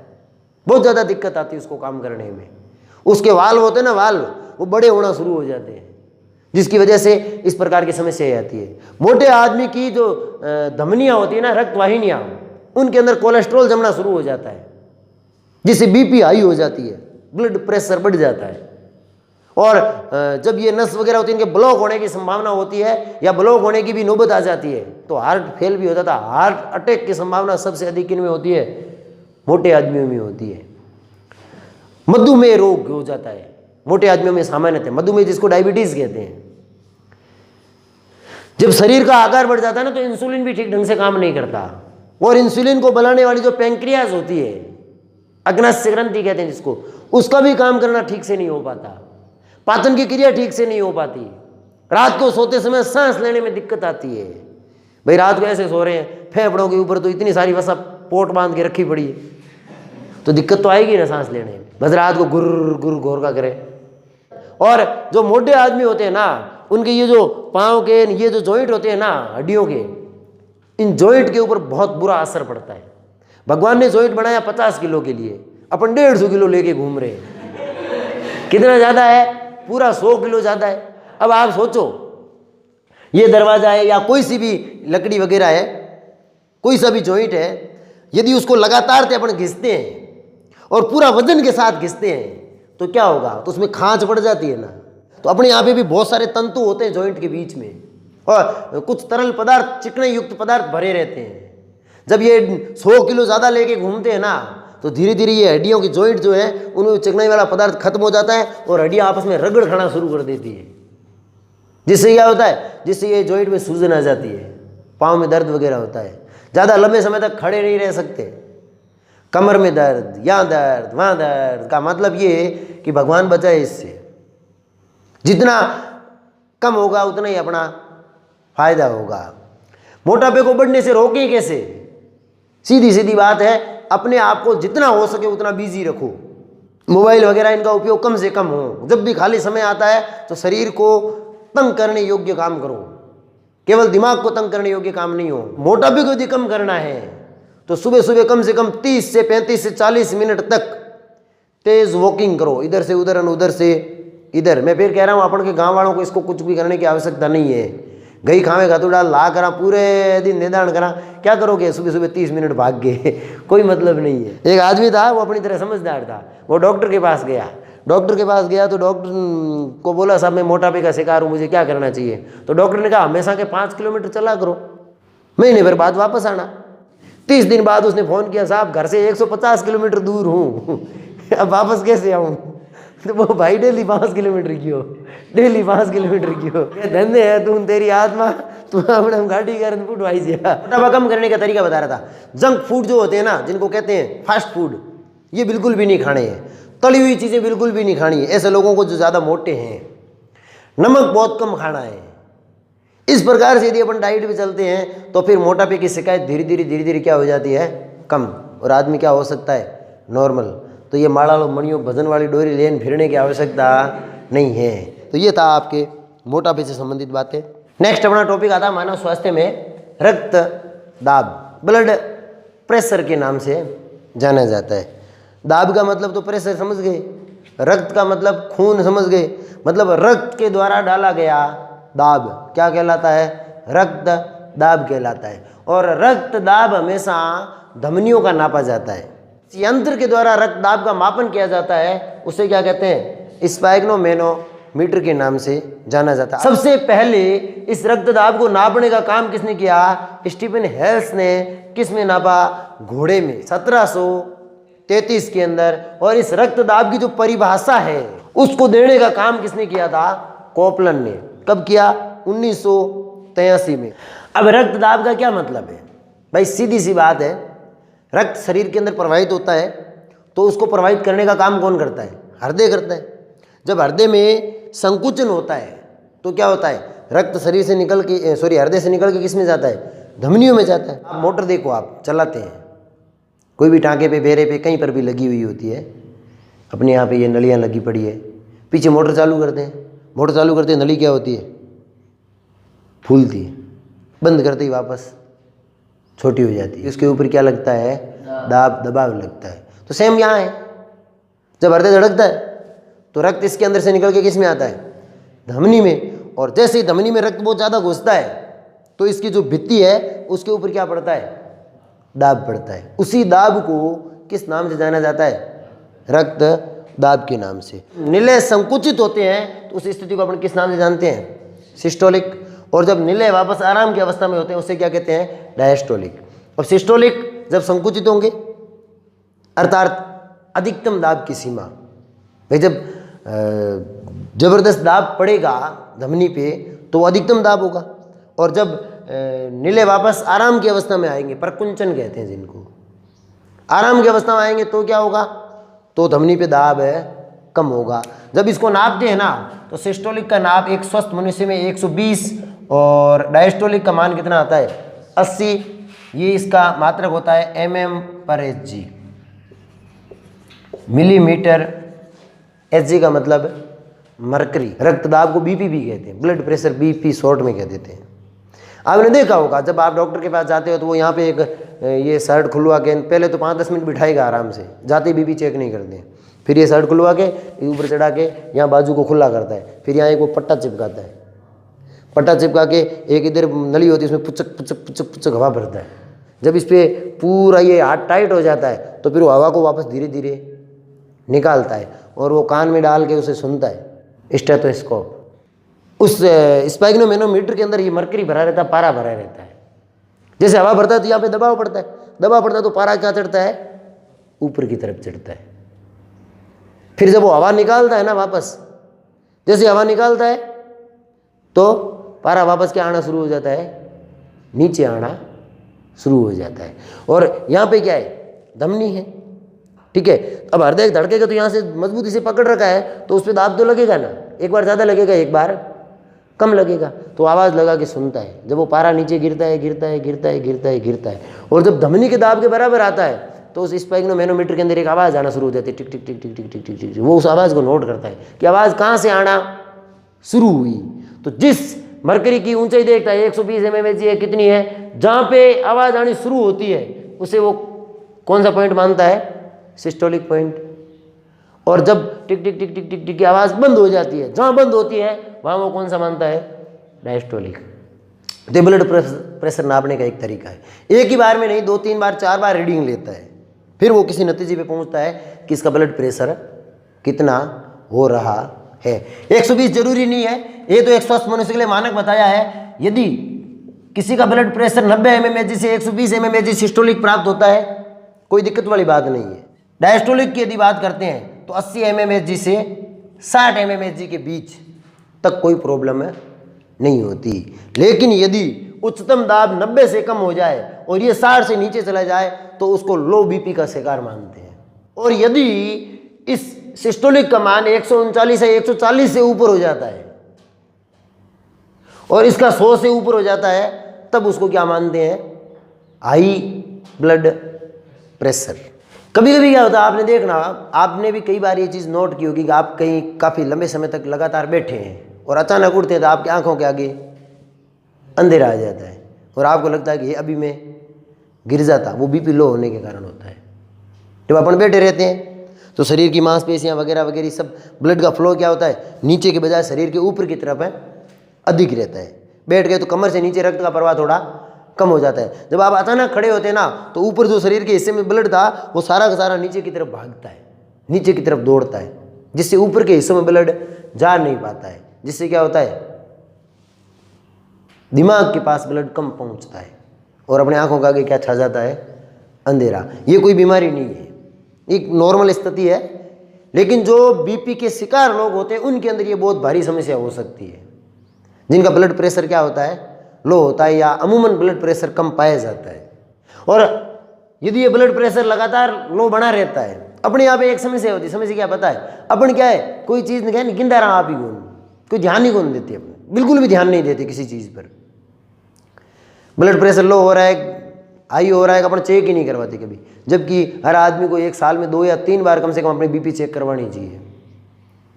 A: बहुत ज़्यादा दिक्कत आती है उसको काम करने में। उसके वाल्व होते हैं ना, वाल्व वो बड़े होना शुरू हो जाते हैं, जिसकी वजह से इस प्रकार की समस्या आती है। मोटे आदमी की जो धमनियाँ होती है ना, रक्त वाहिनियाँ, उनके अंदर कोलेस्ट्रॉल जमना शुरू हो जाता है, जिससे बीपी हाई हो जाती है, ब्लड प्रेशर बढ़ जाता है। और जब ये नस वगैरह होती है, इनके ब्लॉक होने की संभावना होती है, या ब्लॉक होने की भी नौबत आ जाती है, तो हार्ट फेल भी हो जाता है। हार्ट अटैक की संभावना सबसे अधिक किन में होती है, मोटे आदमियों में होती है। मधुमेह रोग हो जाता है मोटे आदमियों में सामान्यतः, मधुमेह जिसको डायबिटीज कहते हैं। जब शरीर का आकार बढ़ जाता है ना, तो इंसुलिन भी ठीक ढंग से काम नहीं करता, और इंसुलिन को बनाने वाली जो पैंक्रियाज होती है, अग्नाशय ग्रंथि कहते हैं जिसको, उसका भी काम करना ठीक से नहीं हो पाता, पाचन की क्रिया ठीक से नहीं हो पाती। रात को सोते समय सांस लेने में दिक्कत आती है। भाई रात को ऐसे सो रहे हैं, फेफड़ों के ऊपर तो इतनी सारी वसा पोट बांध के रखी पड़ी है, तो दिक्कत तो आएगी ना सांस लेने में। बस रात को गुर गुर घोर का करे। और जो मोटे आदमी होते हैं ना, उनके ये जो पाँव के ये जो जॉइंट होते हैं ना, हड्डियों के, इन जॉइंट के ऊपर बहुत बुरा असर पड़ता है। भगवान ने जॉइंट बनाया 50 किलो के लिए, अपन 150 किलो लेके घूम रहे हैं। कितना ज़्यादा है, पूरा 100 किलो ज़्यादा है। अब आप सोचो, ये दरवाज़ा है या कोई सी भी लकड़ी वगैरह है, कोई सा भी जॉइंट है, यदि उसको लगातार से अपन घिसते हैं और पूरा वजन के साथ घिसते हैं, तो क्या होगा, तो उसमें खांच पड़ जाती है ना। तो अपने यहाँ पे भी बहुत सारे तंतु होते हैं जॉइंट के बीच में, और कुछ तरल पदार्थ, चिकने युक्त पदार्थ भरे रहते हैं। जब ये 100 किलो ज़्यादा लेके घूमते हैं ना, तो धीरे धीरे ये हड्डियों की जॉइंट जो है, उनमें चिकनाई वाला पदार्थ खत्म हो जाता है, और हड्डियाँ आपस में रगड़ खाना शुरू कर देती है। जिससे क्या होता है, जिससे ये जॉइंट में सूजन आ जाती है, पाँव में दर्द वगैरह होता है, ज़्यादा लंबे समय तक खड़े नहीं रह सकते, कमर में दर्द, यहाँ दर्द, वहाँ दर्द। का मतलब ये है कि भगवान बचाए इससे। जितना कम होगा उतना ही अपना फायदा होगा। मोटापे को बढ़ने से रोकें कैसे? सीधी सीधी बात है, अपने आप को जितना हो सके उतना बिजी रखो। मोबाइल वगैरह इनका उपयोग कम से कम हो। जब भी खाली समय आता है तो शरीर को तंग करने योग्य काम करो, केवल दिमाग को तंग करने योग्य काम नहीं हो। मोटापे को यदि कम करना है तो सुबह सुबह कम से कम 30 से 35 से 40 मिनट तक तेज वॉकिंग करो, इधर से उधर, उधर से इधर। मैं फिर कह रहा हूँ, अपन के गांव वालों को इसको कुछ भी करने की आवश्यकता नहीं है। गई खावे खातू डाल ला करा पूरे दिन निदान करा, क्या करोगे? सुबह सुबह 30 मिनट भाग गए कोई मतलब नहीं है। एक आदमी था, वो अपनी तरह समझदार था, वो डॉक्टर के पास गया। डॉक्टर के पास गया तो डॉक्टर को बोला, साहब मैं मोटापे का शिकार हूँ, मुझे क्या करना चाहिए? तो डॉक्टर ने कहा हमेशा के 5 किलोमीटर चला करो, महीने भर बाद वापस आना। 30 दिन बाद उसने फ़ोन किया, साहब घर से 150 किलोमीटर दूर हूँ अब वापस कैसे आऊँ? तो वो भाई डेली 5 किलोमीटर की हो, डेली 5 किलोमीटर की हो, धंधे है तुम, तेरी आत्मा तू अपने गाड़ी कर फूटवाई से। मोटापा कम करने का तरीका बता रहा था। जंक फूड जो होते हैं ना, जिनको कहते हैं फास्ट फूड, ये बिल्कुल भी नहीं खाने हैं। तली हुई चीज़ें बिल्कुल भी नहीं खानी है ऐसे लोगों को जो ज़्यादा मोटे हैं। नमक बहुत कम खाना है। इस प्रकार से यदि अपन डाइट पे चलते हैं तो फिर मोटापे की शिकायत धीरे धीरे क्या हो जाती है? कम, और आदमी क्या हो सकता है? नॉर्मल। तो ये माड़ा लो मणियों भजन वाली डोरी लेन फिरने की आवश्यकता नहीं है। तो ये था आपके मोटापे से संबंधित बातें। नेक्स्ट अपना टॉपिक आता है मानव स्वास्थ्य में रक्त दाब, ब्लड प्रेशर के नाम से जाना जाता है। दाब का मतलब तो प्रेशर समझ गए, रक्त का मतलब खून समझ गए, मतलब रक्त के द्वारा डाला गया दाब क्या कहलाता है? रक्त दाब कहलाता है। और रक्त दाब हमेशा धमनियों का नापा जाता है। यंत्र के द्वारा रक्त दाब का मापन किया जाता है, उसे क्या कहते हैं? स्फैग्नोमेनोमीटर के नाम से जाना जाता है। सबसे पहले इस रक्त दाब को नापने का काम किसने किया? स्टीफन हेल्स ने। किस में नापा? घोड़े में, 1733 के अंदर। और इस रक्त दाब की जो परिभाषा है उसको देने का काम किसने किया था? कोपलन ने। कब किया? 1983 में। अब रक्त दाब का क्या मतलब है भाई? सीधी सी बात है, रक्त शरीर के अंदर प्रवाहित होता है तो उसको प्रवाहित करने का काम कौन करता है? हृदय करता है। जब हृदय में संकुचन होता है तो क्या होता है? रक्त शरीर से निकल के हृदय से निकल के किस में जाता है? धमनियों में जाता है। आप मोटर देखो, आप चलाते हैं, कोई भी टांके पे, बेरे पे, कहीं पर भी लगी हुई होती है, अपने यहाँ पे ये नलियाँ लगी पड़ी है, पीछे मोटर चालू करते हैं, मोटर चालू करते नली क्या होती है? फूलती है, बंद करते ही वापस छोटी हो जाती है। उसके ऊपर क्या लगता है? दबाव लगता है। तो सेम यहाँ है, जब हृदय धड़कता है तो रक्त इसके अंदर से निकल के किस में आता है? धमनी में। और जैसे ही धमनी में रक्त बहुत ज़्यादा घुसता है तो इसकी जो भित्ति है उसके ऊपर क्या पड़ता है? दाब पड़ता है। उसी दाब को किस नाम से जाना जाता है? रक्त दाब के नाम से। निलय संकुचित होते हैं तो उस स्थिति को अपन किस नाम से जानते हैं? सिस्टोलिक। और जब निलय वापस आराम की अवस्था में होते हैं उसे क्या कहते हैं? डायस्टोलिक। और सिस्टोलिक जब संकुचित होंगे अर्थात अधिकतम दाब की सीमा, भाई जब जबरदस्त दाब पड़ेगा धमनी पे तो वो अधिकतम दाब होगा। और जब निलय वापस आराम की अवस्था में आएंगे, प्रकुंचन कहते हैं जिनको, आराम की अवस्था में आएंगे तो क्या होगा? तो धमनी पे दाब है कम होगा। जब इसको नापते हैं ना तो सिस्टोलिक का नाप एक स्वस्थ मनुष्य में 120 और डायस्टोलिक का मान कितना आता है? 80। ये इसका मात्रक होता है mm/Hg, मिलीमीटर। Hg का मतलब मरकरी। रक्तदाब को बीपी भी कहते हैं, ब्लड प्रेशर बीपी शॉर्ट में कह देते हैं। आपने देखा होगा जब आप डॉक्टर के पास जाते हो तो वो यहाँ पे एक ये शर्ट खुलवा के पहले तो 5-10 मिनट बिठाएगा आराम से, जाते ही बीपी चेक नहीं करते हैं। फिर ये शर्ट खुलवा के ऊपर चढ़ा के यहाँ बाजू को खुला करता है, फिर यहाँ एक वो पट्टा चिपकाता है, पट्टा चिपका के एक इधर नली होती है उसमें पुचक पुचक पुचक पुचक हवा भरता है। जब इस पर पूरा ये हाथ टाइट हो जाता है तो फिर वो हवा को वापस धीरे धीरे निकालता है और वो कान में डाल के उसे सुनता है, स्टेथोस्कोप। उस स्फैग्नोमेनोमीटर के अंदर ये मरकरी भरा रहता है, पारा भरा रहता है। जैसे हवा भरता है तो यहाँ पे दबाव पड़ता है, दबाव पड़ता है तो पारा क्या चढ़ता है? ऊपर की तरफ चढ़ता है। फिर जब वो हवा निकालता है ना वापस, जैसे हवा निकालता है तो पारा वापस क्या आना शुरू हो जाता है? नीचे आना शुरू हो जाता है। और यहाँ पे क्या है? धमनी है, ठीक है। अब हृदय धड़केगा तो यहाँ से मजबूती से पकड़ रखा है तो उस पर दाब तो लगेगा ना, एक बार ज़्यादा लगेगा, एक बार कम लगेगा, तो आवाज़ लगा के सुनता है। जब वो पारा नीचे गिरता है गिरता है गिरता है गिरता है गिरता है और जब धमनी के दाब के बराबर आता है तो उस स्फैग्नोमेनोमीटर के अंदर एक आवाज़ आना शुरू हो जाती है, टिक टिक टिक टिक टिक टिक टिक टिक। वो उस आवाज़ को नोट करता है कि आवाज़ कहाँ से आना शुरू हुई। तो जिस मरकरी की ऊंचाई देखता है 120 mmHg है, कितनी है, जहाँ पे आवाज़ आनी शुरू होती है उसे वो कौन सा पॉइंट मानता है? Systolic point. और जब टिक टिक टिक टिक टिक टिक की आवाज़ बंद हो जाती है, जहाँ बंद होती है वहाँ वो कौन सा मानता है? डायस्टोलिक। तो ब्लड प्रेशर नापने का एक तरीका है। एक ही बार में नहीं, 2-3 बार 4 बार रीडिंग लेता है, फिर वो किसी नतीजे पे पहुंचता है कि इसका ब्लड प्रेशर कितना हो रहा है। 120 जरूरी नहीं है, ये तो एक स्वस्थ मनुष्य के लिए मानक बताया है। यदि किसी का ब्लड प्रेशर 90 mmHg से 120 mmHg सिस्टोलिक प्राप्त होता है, कोई दिक्कत वाली बात नहीं है। डायस्टोलिक की यदि बात करते हैं तो 80 mmHg से 60 mmHg के बीच तक कोई प्रॉब्लम नहीं होती। लेकिन यदि उच्चतम दाब 90 से कम हो जाए और ये 60 से नीचे चला जाए तो उसको लो बीपी का शिकार मानते हैं। और यदि इस सिस्टोलिक का मान 139 या 140 से ऊपर हो जाता है और इसका 100 से ऊपर हो जाता है, तब उसको क्या मानते हैं? High blood pressure. कभी कभी क्या होता है, आपने देखना, आपने भी कई बार ये चीज़ नोट की होगी कि आप कहीं काफ़ी लंबे समय तक लगातार बैठे हैं और अचानक उठते हैं तो आपकी आंखों के आगे अंधेरा आ जाता है और आपको लगता है कि ये अभी मैं गिर जाता। वो बीपी लो होने के कारण होता है। जब अपन बैठे रहते हैं तो शरीर की मांसपेशियां वगैरह वगैरह सब, ब्लड का फ्लो क्या होता है, नीचे के बजाय शरीर के ऊपर की तरफ है, अधिक रहता है। बैठ गए तो कमर से नीचे रक्त का प्रवाह थोड़ा कम हो जाता है। जब आप अचानक खड़े होते हैं ना, तो ऊपर जो शरीर के हिस्से में ब्लड था वो सारा का सारा नीचे की तरफ भागता है, नीचे की तरफ दौड़ता है, जिससे ऊपर के हिस्सों में ब्लड जा नहीं पाता है, जिससे क्या होता है, दिमाग के पास ब्लड कम पहुंचता है और अपने आंखों के आगे क्या छा जाता है, अंधेरा। ये कोई बीमारी नहीं है, एक नॉर्मल स्थिति है। लेकिन जो बीपी के शिकार लोग होते हैं उनके अंदर ये बहुत भारी समस्या हो सकती है, जिनका ब्लड प्रेशर क्या होता है, लो होता है, या अमूमन ब्लड प्रेशर कम पाया जाता है। और यदि ये ब्लड प्रेशर लगातार लो बना रहता है, अपने यहाँ पे एक समस्या होती है। समस्या क्या पता है, अपन क्या है, कोई चीज़ नहीं गिनता रहा आप ही कौन, कोई ध्यान ही कौन देते, अपने बिल्कुल भी ध्यान नहीं देते किसी चीज़ पर। ब्लड प्रेशर लो हो रहा है, हाई हो रहा है, अपन चेक ही नहीं करवाते कभी, जबकि हर आदमी को एक साल में 2 या 3 बार कम से कम अपनी बीपी चेक करवानी चाहिए।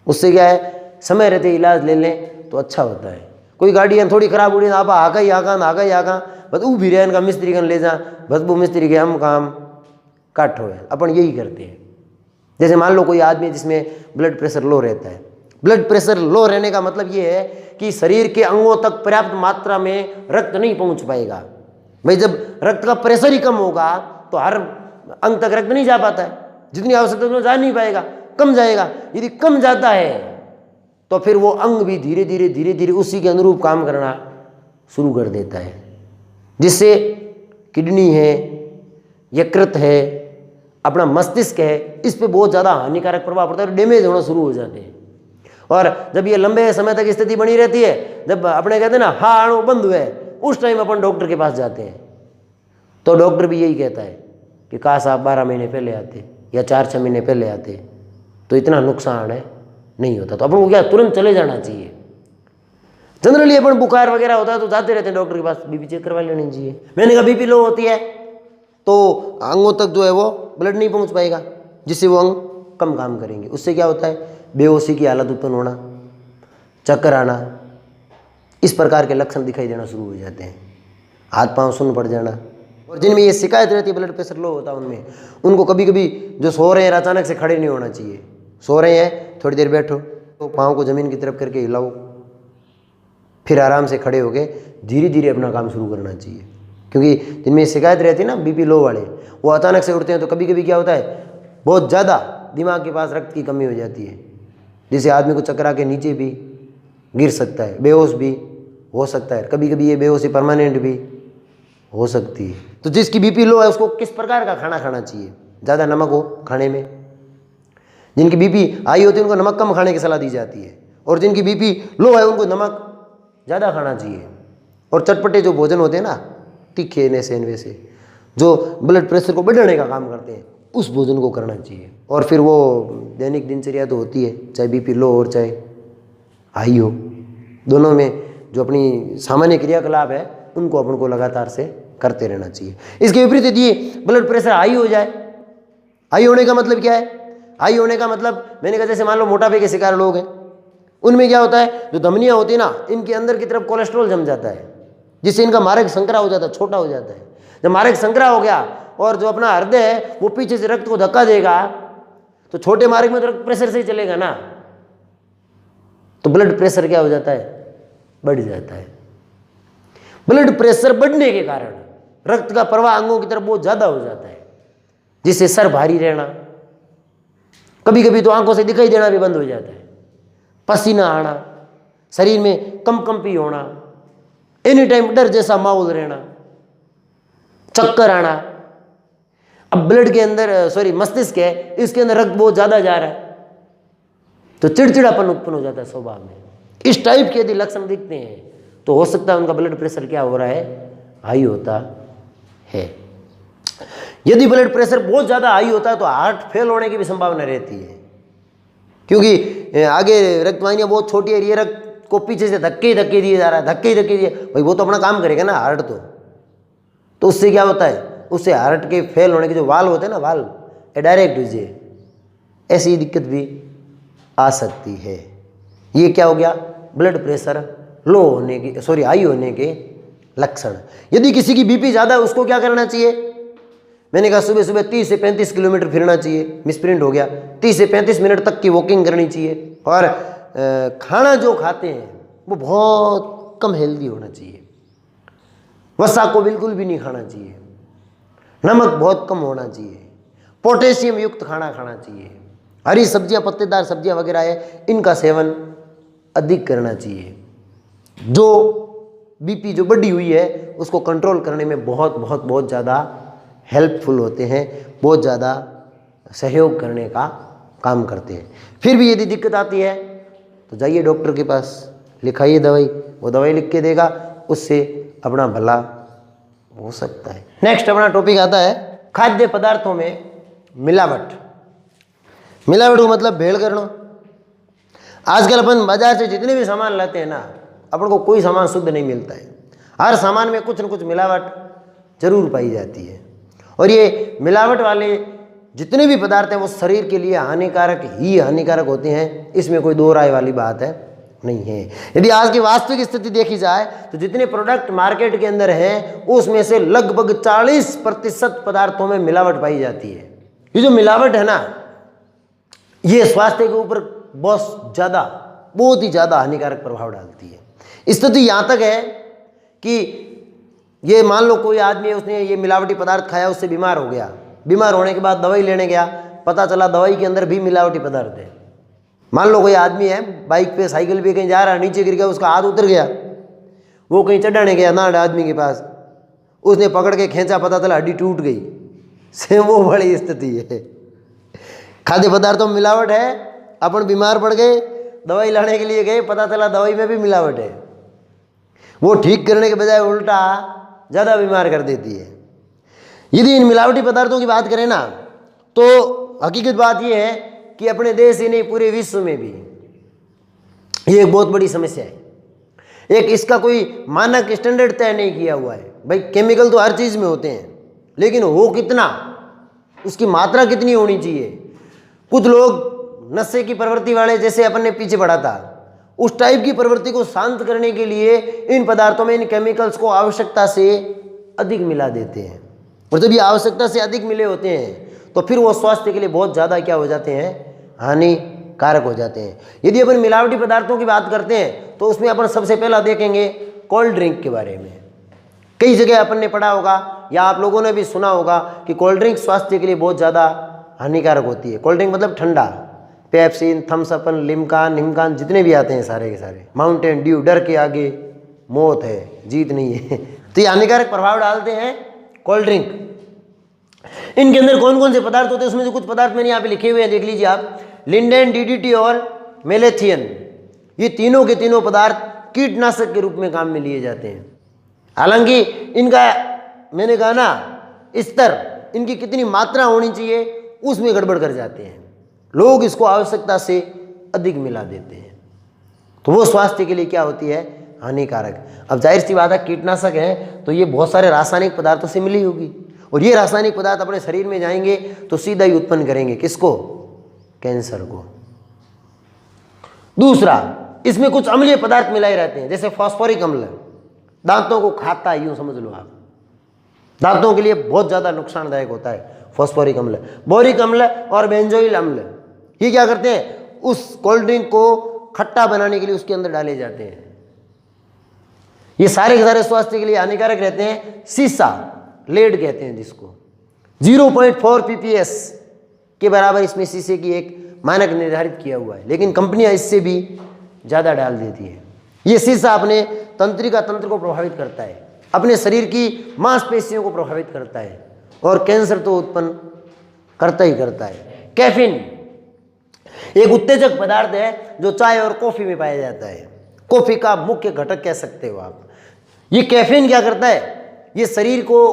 A: उससे क्या है, समय रहते इलाज ले लें तो अच्छा होता है। कोई गाड़ी थोड़ी खराब उड़ी, आप आगा ही आगा बस ऊ भी रहे इनका मिस्त्री कन ले जा, बस वो मिस्त्री के हम काम काट हो। अपन यही करते हैं। जैसे मान लो कोई आदमी जिसमें ब्लड प्रेशर लो रहता है, ब्लड प्रेशर लो रहने का मतलब ये है कि शरीर के अंगों तक पर्याप्त मात्रा में रक्त नहीं पहुंच पाएगा। भाई जब रक्त का प्रेशर ही कम होगा तो हर अंग तक रक्त नहीं जा पाता है, जितनी आवश्यकता उतना जा नहीं पाएगा, कम जाएगा। यदि कम जाता है तो फिर वो अंग भी धीरे धीरे उसी के अनुरूप काम करना शुरू कर देता है, जिससे किडनी है, यकृत है, अपना मस्तिष्क है, इस पे बहुत ज़्यादा हानिकारक प्रभाव पड़ता है और डैमेज होना शुरू हो जाते हैं। और जब ये लंबे समय तक स्थिति बनी रहती है, जब अपने कहते हैं ना हाड़ बंद हुए, उस टाइम अपन डॉक्टर के पास जाते हैं तो डॉक्टर भी यही कहता है कि काश आप 12 महीने पहले आते या 4-6 महीने पहले आते तो इतना नुकसान है नहीं होता। तो अपन को क्या तुरंत चले जाना चाहिए। जनरली अपन बुखार वगैरह होता है तो जाते रहते हैं डॉक्टर के पास, बीपी चेक करवा लेनी चाहिए। मैंने कहा बीपी लो होती है तो अंगों तक जो है वो ब्लड नहीं पहुंच पाएगा, जिससे वो अंग कम काम करेंगे। उससे क्या होता है, बेहोशी की हालत उत्पन्न होना, चक्कर आना, इस प्रकार के लक्षण दिखाई देना शुरू हो जाते हैं, हाथ पांव सुन्न पड़ जाना। और जिनमें ये शिकायत रहती है ब्लड प्रेशर लो होता है उनमें, उनको कभी कभी जो सो रहे हैं अचानक से खड़े नहीं होना चाहिए। सो रहे हैं थोड़ी देर बैठो, तो पाँव को ज़मीन की तरफ करके हिलाओ, फिर आराम से खड़े होके धीरे धीरे अपना काम शुरू करना चाहिए। क्योंकि जिनमें शिकायत रहती है ना बीपी लो वाले, वो अचानक से उठते हैं तो कभी कभी क्या होता है, बहुत ज़्यादा दिमाग के पास रक्त की कमी हो जाती है, जिससे आदमी को चकरा के नीचे भी गिर सकता है, बेहोश भी हो सकता है। कभी कभी ये बेहोशी परमानेंट भी हो सकती है। तो जिसकी बीपी लो है उसको किस प्रकार का खाना खाना चाहिए, ज़्यादा नमक हो खाने में। जिनकी बीपी हाई होती है उनको नमक कम खाने की सलाह दी जाती है, और जिनकी बीपी लो है उनको नमक ज़्यादा खाना चाहिए। और चटपटे जो भोजन होते हैं ना, तीखे नैसे से, जो ब्लड प्रेशर को बढ़ाने का काम करते हैं, उस भोजन को करना चाहिए। और फिर वो दैनिक दिनचर्या तो होती है, चाहे बीपी लो और चाहे हाई हो, दोनों में जो अपनी सामान्य क्रियाकलाप है उनको अपन को लगातार से करते रहना चाहिए। इसके विपरीत यदि ब्लड प्रेशर हाई हो जाए, हाई होने का मतलब क्या है, हाई होने का मतलब मैंने कहा जैसे मान लो मोटापे के शिकार लोग हैं, उनमें क्या होता है, जो धमनियाँ होती है ना, इनके अंदर की तरफ कोलेस्ट्रॉल जम जाता है, जिससे इनका मार्ग संकरा हो जाता है, छोटा हो जाता है। जब मार्ग संकरा हो गया और जो अपना हृदय है वो पीछे से रक्त को धक्का देगा, तो छोटे मार्ग में तो रक्त प्रेशर से ही चलेगा ना, तो ब्लड प्रेशर क्या हो जाता है, बढ़ जाता है। ब्लड प्रेशर बढ़ने के कारण रक्त का प्रवाह अंगों की तरफ बहुत ज़्यादा हो जाता है, जिससे सर भारी रहना, कभी कभी तो आंखों से दिखाई देना भी बंद हो जाता है, पसीना आना, शरीर में कंपी होना, एनी टाइम डर जैसा माहौल रहना, चक्कर आना। अब ब्लड के अंदर मस्तिष्क है, इसके अंदर रक्त बहुत ज़्यादा जा रहा है तो चिड़चिड़ापन उत्पन्न हो जाता है स्वभाव में। इस टाइप के यदि लक्षण दिखते हैं तो हो सकता है उनका ब्लड प्रेशर क्या हो रहा है, हाई होता है। यदि ब्लड प्रेशर बहुत ज़्यादा हाई होता है तो हार्ट फेल होने की भी संभावना रहती है, क्योंकि आगे रक्तवाहिनियाँ बहुत छोटी है, ये रक्त को पीछे से धक्के ही धक्के दिए जा रहा है, धक्के ही धक्के दिए, भाई वो तो अपना काम करेगा ना हार्ट, तो उससे क्या होता है, उससे हार्ट के फेल होने के जो वाल्व होते हैं ना, वाल्व डायरेक्ट हुए, ऐसी दिक्कत भी आ सकती है। ये क्या हो गया, ब्लड प्रेशर लो होने के हाई होने के लक्षण। यदि किसी की बीपी ज़्यादा है उसको क्या करना चाहिए, मैंने कहा सुबह सुबह 30 से 35 किलोमीटर फिरना चाहिए, मिसप्रिंट हो गया, 30 से 35 मिनट तक की वॉकिंग करनी चाहिए, और खाना जो खाते हैं वो बहुत कम हेल्दी होना चाहिए, वसा को बिल्कुल भी नहीं खाना चाहिए, नमक बहुत कम होना चाहिए, पोटेशियम युक्त खाना खाना चाहिए, हरी सब्जियां, पत्तेदार सब्जियां वगैरह है इनका सेवन अधिक करना चाहिए, जो बीपी जो बढ़ी हुई है उसको कंट्रोल करने में बहुत ज़्यादा हेल्पफुल होते हैं, बहुत ज़्यादा सहयोग करने का काम करते हैं। फिर भी यदि दिक्कत आती है तो जाइए डॉक्टर के पास, लिखाइए दवाई, वो दवाई लिख के देगा, उससे अपना भला हो सकता है। नेक्स्ट अपना टॉपिक आता है खाद्य पदार्थों में मिलावट। मिलावट को मतलब भेड़ करना। आजकल अपन बाजार से जितने भी सामान लाते हैं ना, अपन को कोई सामान शुद्ध नहीं मिलता है, हर सामान में कुछ न कुछ मिलावट जरूर पाई जाती है, और ये मिलावट वाले जितने भी पदार्थ हैं वो शरीर के लिए हानिकारक होते हैं, इसमें कोई दो राय वाली बात है नहीं है। यदि आज की वास्तविक स्थिति देखी जाए तो जितने प्रोडक्ट मार्केट के अंदर हैं उसमें से लगभग 40% पदार्थों में मिलावट पाई जाती है। ये जो मिलावट है ना, ये स्वास्थ्य के ऊपर बहुत ही ज़्यादा हानिकारक प्रभाव डालती है। स्थिति यहाँ तक है कि ये मान लो कोई आदमी है, उसने ये मिलावटी पदार्थ खाया, उससे बीमार हो गया, बीमार होने के बाद दवाई लेने गया, पता चला दवाई के अंदर भी मिलावटी पदार्थ है। मान लो कोई आदमी है बाइक पे, साइकिल पे कहीं जा रहा है, नीचे गिर गया, उसका हाथ उतर गया, वो कहीं चढ़ाने गया ना आदमी के पास, उसने पकड़ के खींचा, पता चला हड्डी टूट गई, से वो बड़ी स्थिति है। खाद्य पदार्थों में मिलावट है, अपन बीमार पड़ गए, दवाई लाने के लिए गए, पता चला दवाई में भी मिलावट है, वो ठीक करने के बजाय उल्टा ज़्यादा बीमार कर देती है। यदि इन मिलावटी पदार्थों की बात करें ना, तो हकीकत बात यह है कि अपने देश ही नहीं पूरे विश्व में भी ये एक बहुत बड़ी समस्या है। एक इसका कोई मानक स्टैंडर्ड तय नहीं किया हुआ है। भाई केमिकल तो हर चीज़ में होते हैं, लेकिन हो कितना, उसकी मात्रा कितनी होनी चाहिए। कुछ लोग नशे की प्रवृत्ति वाले, जैसे अपन ने पीछे पढ़ा था, उस टाइप की प्रवृत्ति को शांत करने के लिए इन पदार्थों में इन केमिकल्स को आवश्यकता से अधिक मिला देते हैं, और जब ये आवश्यकता से अधिक मिले होते हैं तो फिर वो स्वास्थ्य के लिए बहुत ज़्यादा क्या हो जाते हैं, हानिकारक हो जाते हैं। यदि अपन मिलावटी पदार्थों की बात करते हैं तो उसमें अपन सबसे पहला देखेंगे कोल्ड ड्रिंक के बारे में। कई जगह अपन ने पढ़ा होगा या आप लोगों ने भी सुना होगा कि कोल्ड ड्रिंक स्वास्थ्य के लिए बहुत ज़्यादा हानिकारक होती है। कोल्ड ड्रिंक मतलब ठंडा, पेप्सी, थम्स अप, लिम्का, निमकान, जितने भी आते हैं सारे के सारे, माउंटेन ड्यू, डर के आगे मौत है, जीत नहीं है। तो ये हानिकारक प्रभाव डालते हैं कोल्ड ड्रिंक। इनके अंदर कौन कौन से पदार्थ होते हैं, उसमें से कुछ पदार्थ मैंने यहाँ पे लिखे हुए हैं, देख लीजिए आप। लिंडेन, डीडीटी और मेलेथियन, ये तीनों के तीनों पदार्थ कीटनाशक के रूप में काम में लिए जाते हैं। हालांकि इनका, मैंने कहा ना, स्तर, इनकी कितनी मात्रा होनी चाहिए उसमें गड़बड़ कर जाते हैं लोग, इसको आवश्यकता से अधिक मिला देते हैं, तो वो स्वास्थ्य के लिए क्या होती है, हानिकारक। अब जाहिर सी बात है, कीटनाशक है तो ये बहुत सारे रासायनिक पदार्थों से मिली होगी, और ये रासायनिक पदार्थ अपने शरीर में जाएंगे तो सीधा ही उत्पन्न करेंगे किसको, कैंसर को। दूसरा, इसमें कुछ अम्लीय पदार्थ मिलाए रहते हैं, जैसे फास्फोरिक अम्ल, दांतों को खाता है, यूं समझ लो आप, दांतों के लिए बहुत ज़्यादा नुकसानदायक होता है फास्फोरिक अम्ल। बोरिक अम्ल और बेंजोइल अम्ल, ये क्या करते हैं, उस कोल्ड ड्रिंक को खट्टा बनाने के लिए उसके अंदर डाले जाते हैं। ये सारे के सारे स्वास्थ्य के लिए हानिकारक रहते हैं। सीसा, लेड कहते हैं जिसको, 0.4 ppm के बराबर इसमें शीशे की एक मानक निर्धारित किया हुआ है, लेकिन कंपनियां इससे भी ज़्यादा डाल देती है। ये शीशा अपने तंत्रिका तंत्र को प्रभावित करता है, अपने शरीर की मांसपेशियों को प्रभावित करता है और कैंसर तो उत्पन्न करता ही करता है। कैफीन एक उत्तेजक पदार्थ है जो चाय और कॉफ़ी में पाया जाता है, कॉफ़ी का मुख्य घटक कह सकते हो आप। ये कैफीन क्या करता है, ये शरीर को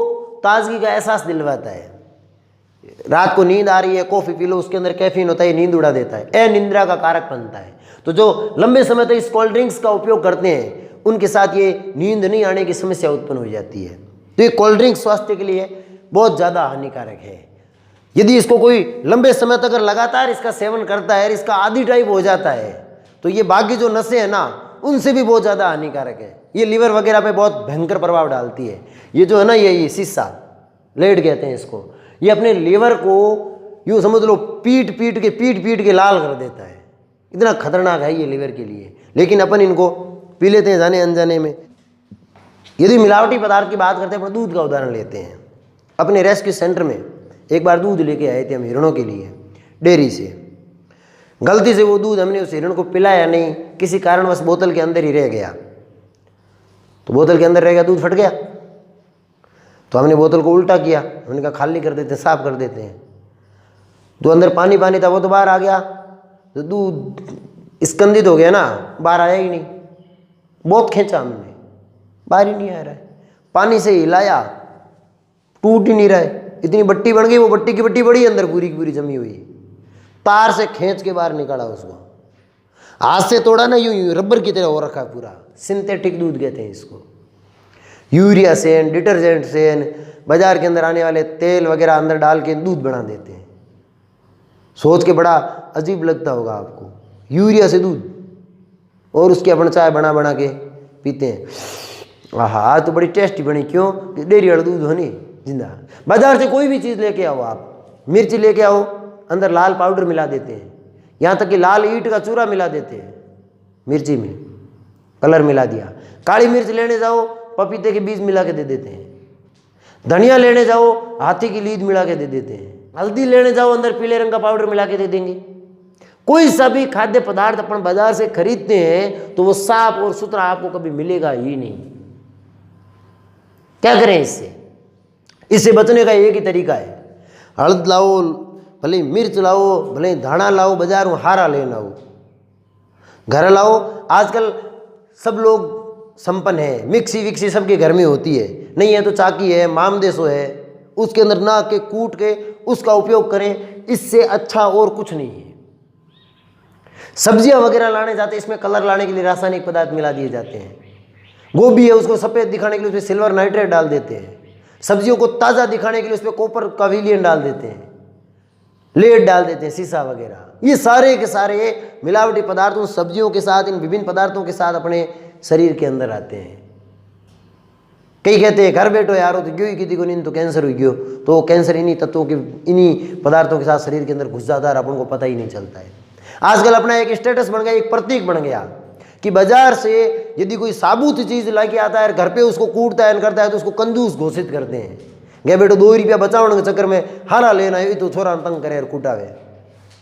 A: ताजगी का एहसास दिलवाता है। रात को नींद आ रही है, कॉफ़ी पी लो, उसके अंदर कैफीन होता है, नींद उड़ा देता है, अनिद्रा का कारक बनता है। तो जो लंबे समय तक इस कोल्ड ड्रिंक्स का उपयोग करते हैं उनके साथ ये नींद नहीं आने की समस्या उत्पन्न हो जाती है। तो ये कोल्ड ड्रिंक स्वास्थ्य के लिए बहुत ज़्यादा हानिकारक है। यदि इसको कोई लंबे समय तक अगर लगातार इसका सेवन करता है, इसका आदी टाइप हो जाता है, तो ये बाकी जो नसें हैं ना, उनसे भी बहुत ज़्यादा हानिकारक है। ये लीवर वगैरह पे बहुत भयंकर प्रभाव डालती है। ये जो है ना, ये शीशा, लेड कहते हैं इसको, ये अपने लीवर को यूँ समझ लो पीट पीट के लाल कर देता है। इतना खतरनाक है ये लीवर के लिए, लेकिन अपन इनको पी लेते हैं जाने अनजाने में। यदि मिलावटी पदार्थ की बात करते हैं, अपन दूध का उदाहरण लेते हैं। अपने रेस्क्यू सेंटर में एक बार दूध लेके आए थे हम हिरणों के लिए डेयरी से। गलती से वो दूध हमने उस हिरण को पिलाया नहीं, किसी कारणवश बोतल के अंदर ही रह गया। तो बोतल के अंदर रह गया, दूध फट गया। तो हमने बोतल को उल्टा किया, हमने कहा खाली कर देते हैं, साफ कर देते हैं। तो अंदर पानी पानी था, वो तो बाहर आ गया। तो दूध स्कंदित हो गया ना, बाहर आया ही नहीं। बहुत खींचा हमने, बाहर ही नहीं आ रहा है। पानी से हिलाया, टूट ही नहीं रहा है। इतनी बट्टी बन गई, वो बट्टी की बट्टी बड़ी अंदर पूरी की पूरी जमी हुई। तार से खींच के बाहर निकाला उसको, हाथ से तोड़ा ना, यूं रबर की तरह हो रखा पूरा। सिंथेटिक दूध कहते हैं इसको। यूरिया सेन, डिटर्जेंट सेन, बाजार के अंदर आने वाले तेल वगैरह अंदर डाल के दूध बना देते हैं। सोच के बड़ा अजीब लगता होगा आपको, यूरिया से दूध, और उसकी अपन चाय बना बना के पीते हैं। आज तो बड़ी टेस्टी बनी, क्यों? डेयरी वाला दूध होनी जिंदा। बाजार से कोई भी चीज़ लेके आओ आप, मिर्च लेके आओ, अंदर लाल पाउडर मिला देते हैं, यहाँ तक कि लाल ईंट का चूरा मिला देते हैं मिर्ची में, कलर मिला दिया। काली मिर्च लेने जाओ, पपीते के बीज मिला के दे देते हैं। धनिया लेने जाओ, हाथी की लीद मिला के दे देते हैं। हल्दी लेने जाओ, अंदर पीले रंग का पाउडर मिला के दे देंगे। कोई सा भी खाद्य पदार्थ अपन बाजार से खरीदते हैं तो वो साफ और सुथरा आपको कभी मिलेगा ही नहीं। क्या करें इससे? इससे बचने का एक ही तरीका है, हल्द लाओ, भले मिर्च लाओ, भले धाना लाओ, बाजारों हारा लेना हो, घर लाओ। आजकल सब लोग संपन्न है, मिक्सी विक्सी सबके घर में होती है, नहीं है तो चाकी है, मामदेसो है, उसके अंदर ना के कूट के उसका उपयोग करें। इससे अच्छा और कुछ नहीं है। सब्जियां वगैरह लाने जाते हैं, इसमें कलर लाने के लिए रासायनिक पदार्थ मिला दिए जाते हैं। गोभी है, उसको सफ़ेद दिखाने के लिए उसमें सिल्वर नाइट्रेट डाल देते हैं। सब्जियों को ताज़ा दिखाने के लिए उसमें कॉपर का विलियन डाल देते हैं, लेड डाल देते हैं, सीसा वगैरह। ये सारे के सारे मिलावटी पदार्थ उन सब्जियों के साथ, इन विभिन्न पदार्थों के साथ अपने शरीर के अंदर आते हैं। कई कहते हैं घर बैठो यारो तो क्यों ही किसी को नहीं तो कैंसर हुई क्यों, तो कैंसर इन्हीं तत्वों के, इन्हीं पदार्थों के साथ शरीर के अंदर घुस जाता है, अपन को पता ही नहीं चलता है। आजकल अपना एक स्टेटस बन गया, एक प्रतीक बन गया कि बाजार से यदि कोई साबुत चीज़ ला के आता है, घर पे उसको कूटता है, करता है, तो उसको कंजूस घोषित करते हैं। गए बेटो 2 रुपया बचाने के चक्कर में हारा लेना है, तो छोरा तंग करे और कूटावे।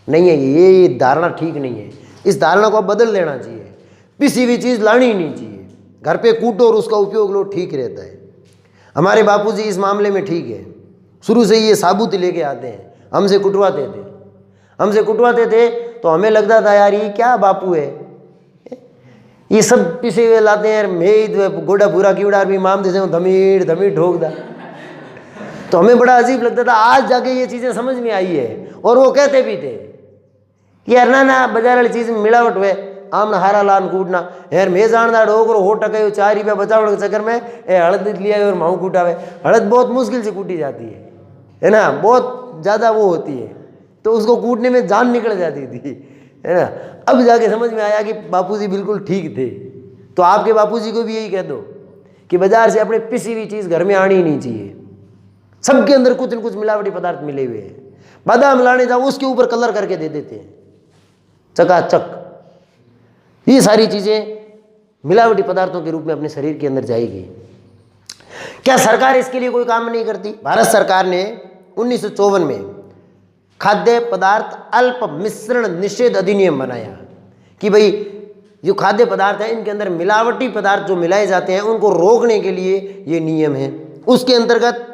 A: नहीं है, ये धारणा ठीक नहीं है। इस धारणा को अब बदल लेना चाहिए। किसी भी चीज़ लानी ही नहीं चाहिए, घर पे कूटो और उसका उपयोग लो, ठीक रहता है। हमारे बापूजी इस मामले में ठीक है, शुरू से ये साबुत लेके आते हैं, हमसे कुटवाते थे तो हमें लगता था यार ये क्या बापू है, ये सब पिसे हुए लाते हैं, मेद गोड़ा भूरा कीड़ा भी माम देते हैं, धमीर धमीर ठोक दा। तो हमें बड़ा अजीब लगता था। आज जाके ये चीज़ें समझ में आई है, और वो कहते भी थे कि यार ना बाजार वाली चीज़ में मिलावट हुए, आम हारा लान कूटना यार मैं जानदा डोकरो हो टके 4 रुपया बचाने के चक्कर में हड़द लिया और माऊ कूटावे। हड़द बहुत मुश्किल से कूटी जाती है ना, बहुत ज़्यादा वो होती है, तो उसको कूटने में जान निकल जाती थी, है ना। अब जाके समझ में आया कि बापूजी बिल्कुल ठीक थे। तो आपके बापूजी को भी यही कह दो कि बाजार से अपने पिसी हुई चीज़ घर में आनी ही नहीं चाहिए। सबके अंदर कुछ न कुछ मिलावटी पदार्थ मिले हुए हैं। बादाम लाने जाओ, उसके ऊपर कलर करके दे देते हैं चकाचक। ये सारी चीज़ें मिलावटी पदार्थों के रूप में अपने शरीर के अंदर जाएगी। क्या सरकार इसके लिए कोई काम नहीं करती? भारत सरकार ने 1954 में खाद्य पदार्थ अल्प मिश्रण निषेध अधिनियम बनाया कि भाई जो खाद्य पदार्थ है इनके अंदर मिलावटी पदार्थ जो मिलाए जाते हैं उनको रोकने के लिए ये नियम है। उसके अंतर्गत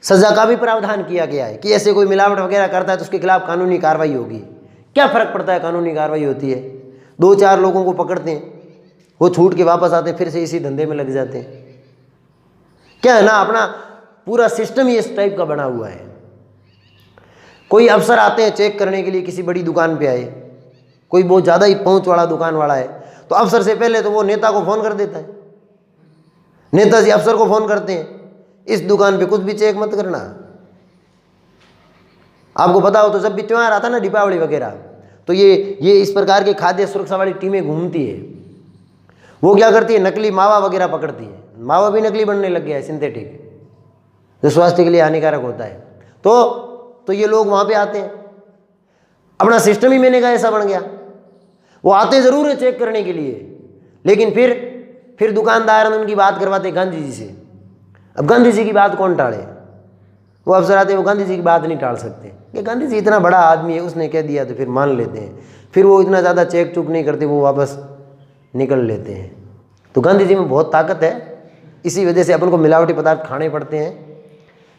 A: सजा का भी प्रावधान किया गया है कि ऐसे कोई मिलावट वगैरह करता है तो उसके खिलाफ कानूनी कार्रवाई होगी। क्या फर्क पड़ता है, कानूनी कार्रवाई होती है, 2-4 लोगों को पकड़ते हैं, वो छूट के वापस आते हैं, फिर से इसी धंधे में लग जाते हैं। क्या है ना, अपना पूरा सिस्टम ही इस टाइप का बना हुआ है। कोई अफसर आते हैं चेक करने के लिए, किसी बड़ी दुकान पे आए, कोई बहुत ज़्यादा ही पहुंच वाला दुकान वाला है, तो अफसर से पहले तो वो नेता को फ़ोन कर देता है, नेताजी अफसर को फ़ोन करते हैं, इस दुकान पे कुछ भी चेक मत करना। आपको पता हो तो जब भी त्योहार आता ना, दीपावली वगैरह, तो ये इस प्रकार के खाद्य सुरक्षा वाली टीमें घूमती है। वो क्या करती है, नकली मावा वगैरह पकड़ती है। मावा भी नकली बनने लग गया है, सिंथेटिक, जो स्वास्थ्य के लिए हानिकारक होता है। तो ये लोग वहाँ पे आते हैं, अपना सिस्टम ही मैंने कहा ऐसा बन गया। वो आते ज़रूर है चेक करने के लिए, लेकिन फिर दुकानदार उनकी बात करवाते गांधी जी से। अब गांधी जी की बात कौन टाले? वो अफसर आते हैं, वो गांधी जी की बात नहीं टाल सकते कि गांधी जी इतना बड़ा आदमी है, उसने कह दिया तो फिर मान लेते हैं। फिर वो इतना ज़्यादा चेक चुक नहीं करते, वो वापस निकल लेते हैं। तो गांधी जी में बहुत ताकत है, इसी वजह से अपन को मिलावटी पदार्थ खाने पड़ते हैं।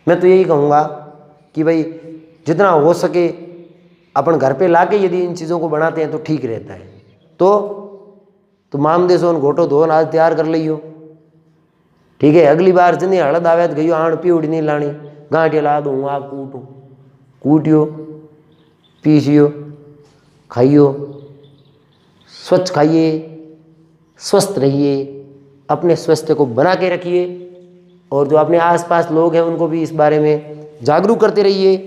A: मैं तो यही कहूँगा कि भाई जितना हो सके अपन घर पे लाके यदि इन चीज़ों को बनाते हैं तो ठीक रहता है। तो मामदे सोन घोटो धोन आज तैयार कर लियो, ठीक है। अगली बार जिन्हें हड़द आवे तो गई आण पीवड़ी नहीं लानी, गांठिया ला दूँ, आप कूटियो, पीसियो, खाइयो, स्वच्छ खाइए, स्वस्थ रहिए, अपने स्वास्थ्य को बना के रखिए, और जो अपने आसपास लोग हैं उनको भी इस बारे में जागरूक करते रहिए।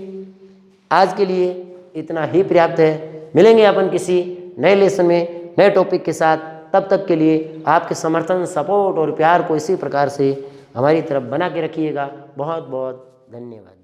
A: आज के लिए इतना ही पर्याप्त है। मिलेंगे अपन किसी नए लेसन में, नए टॉपिक के साथ। तब तक के लिए आपके समर्थन, सपोर्ट और प्यार को इसी प्रकार से हमारी तरफ बना के रखिएगा। बहुत बहुत धन्यवाद।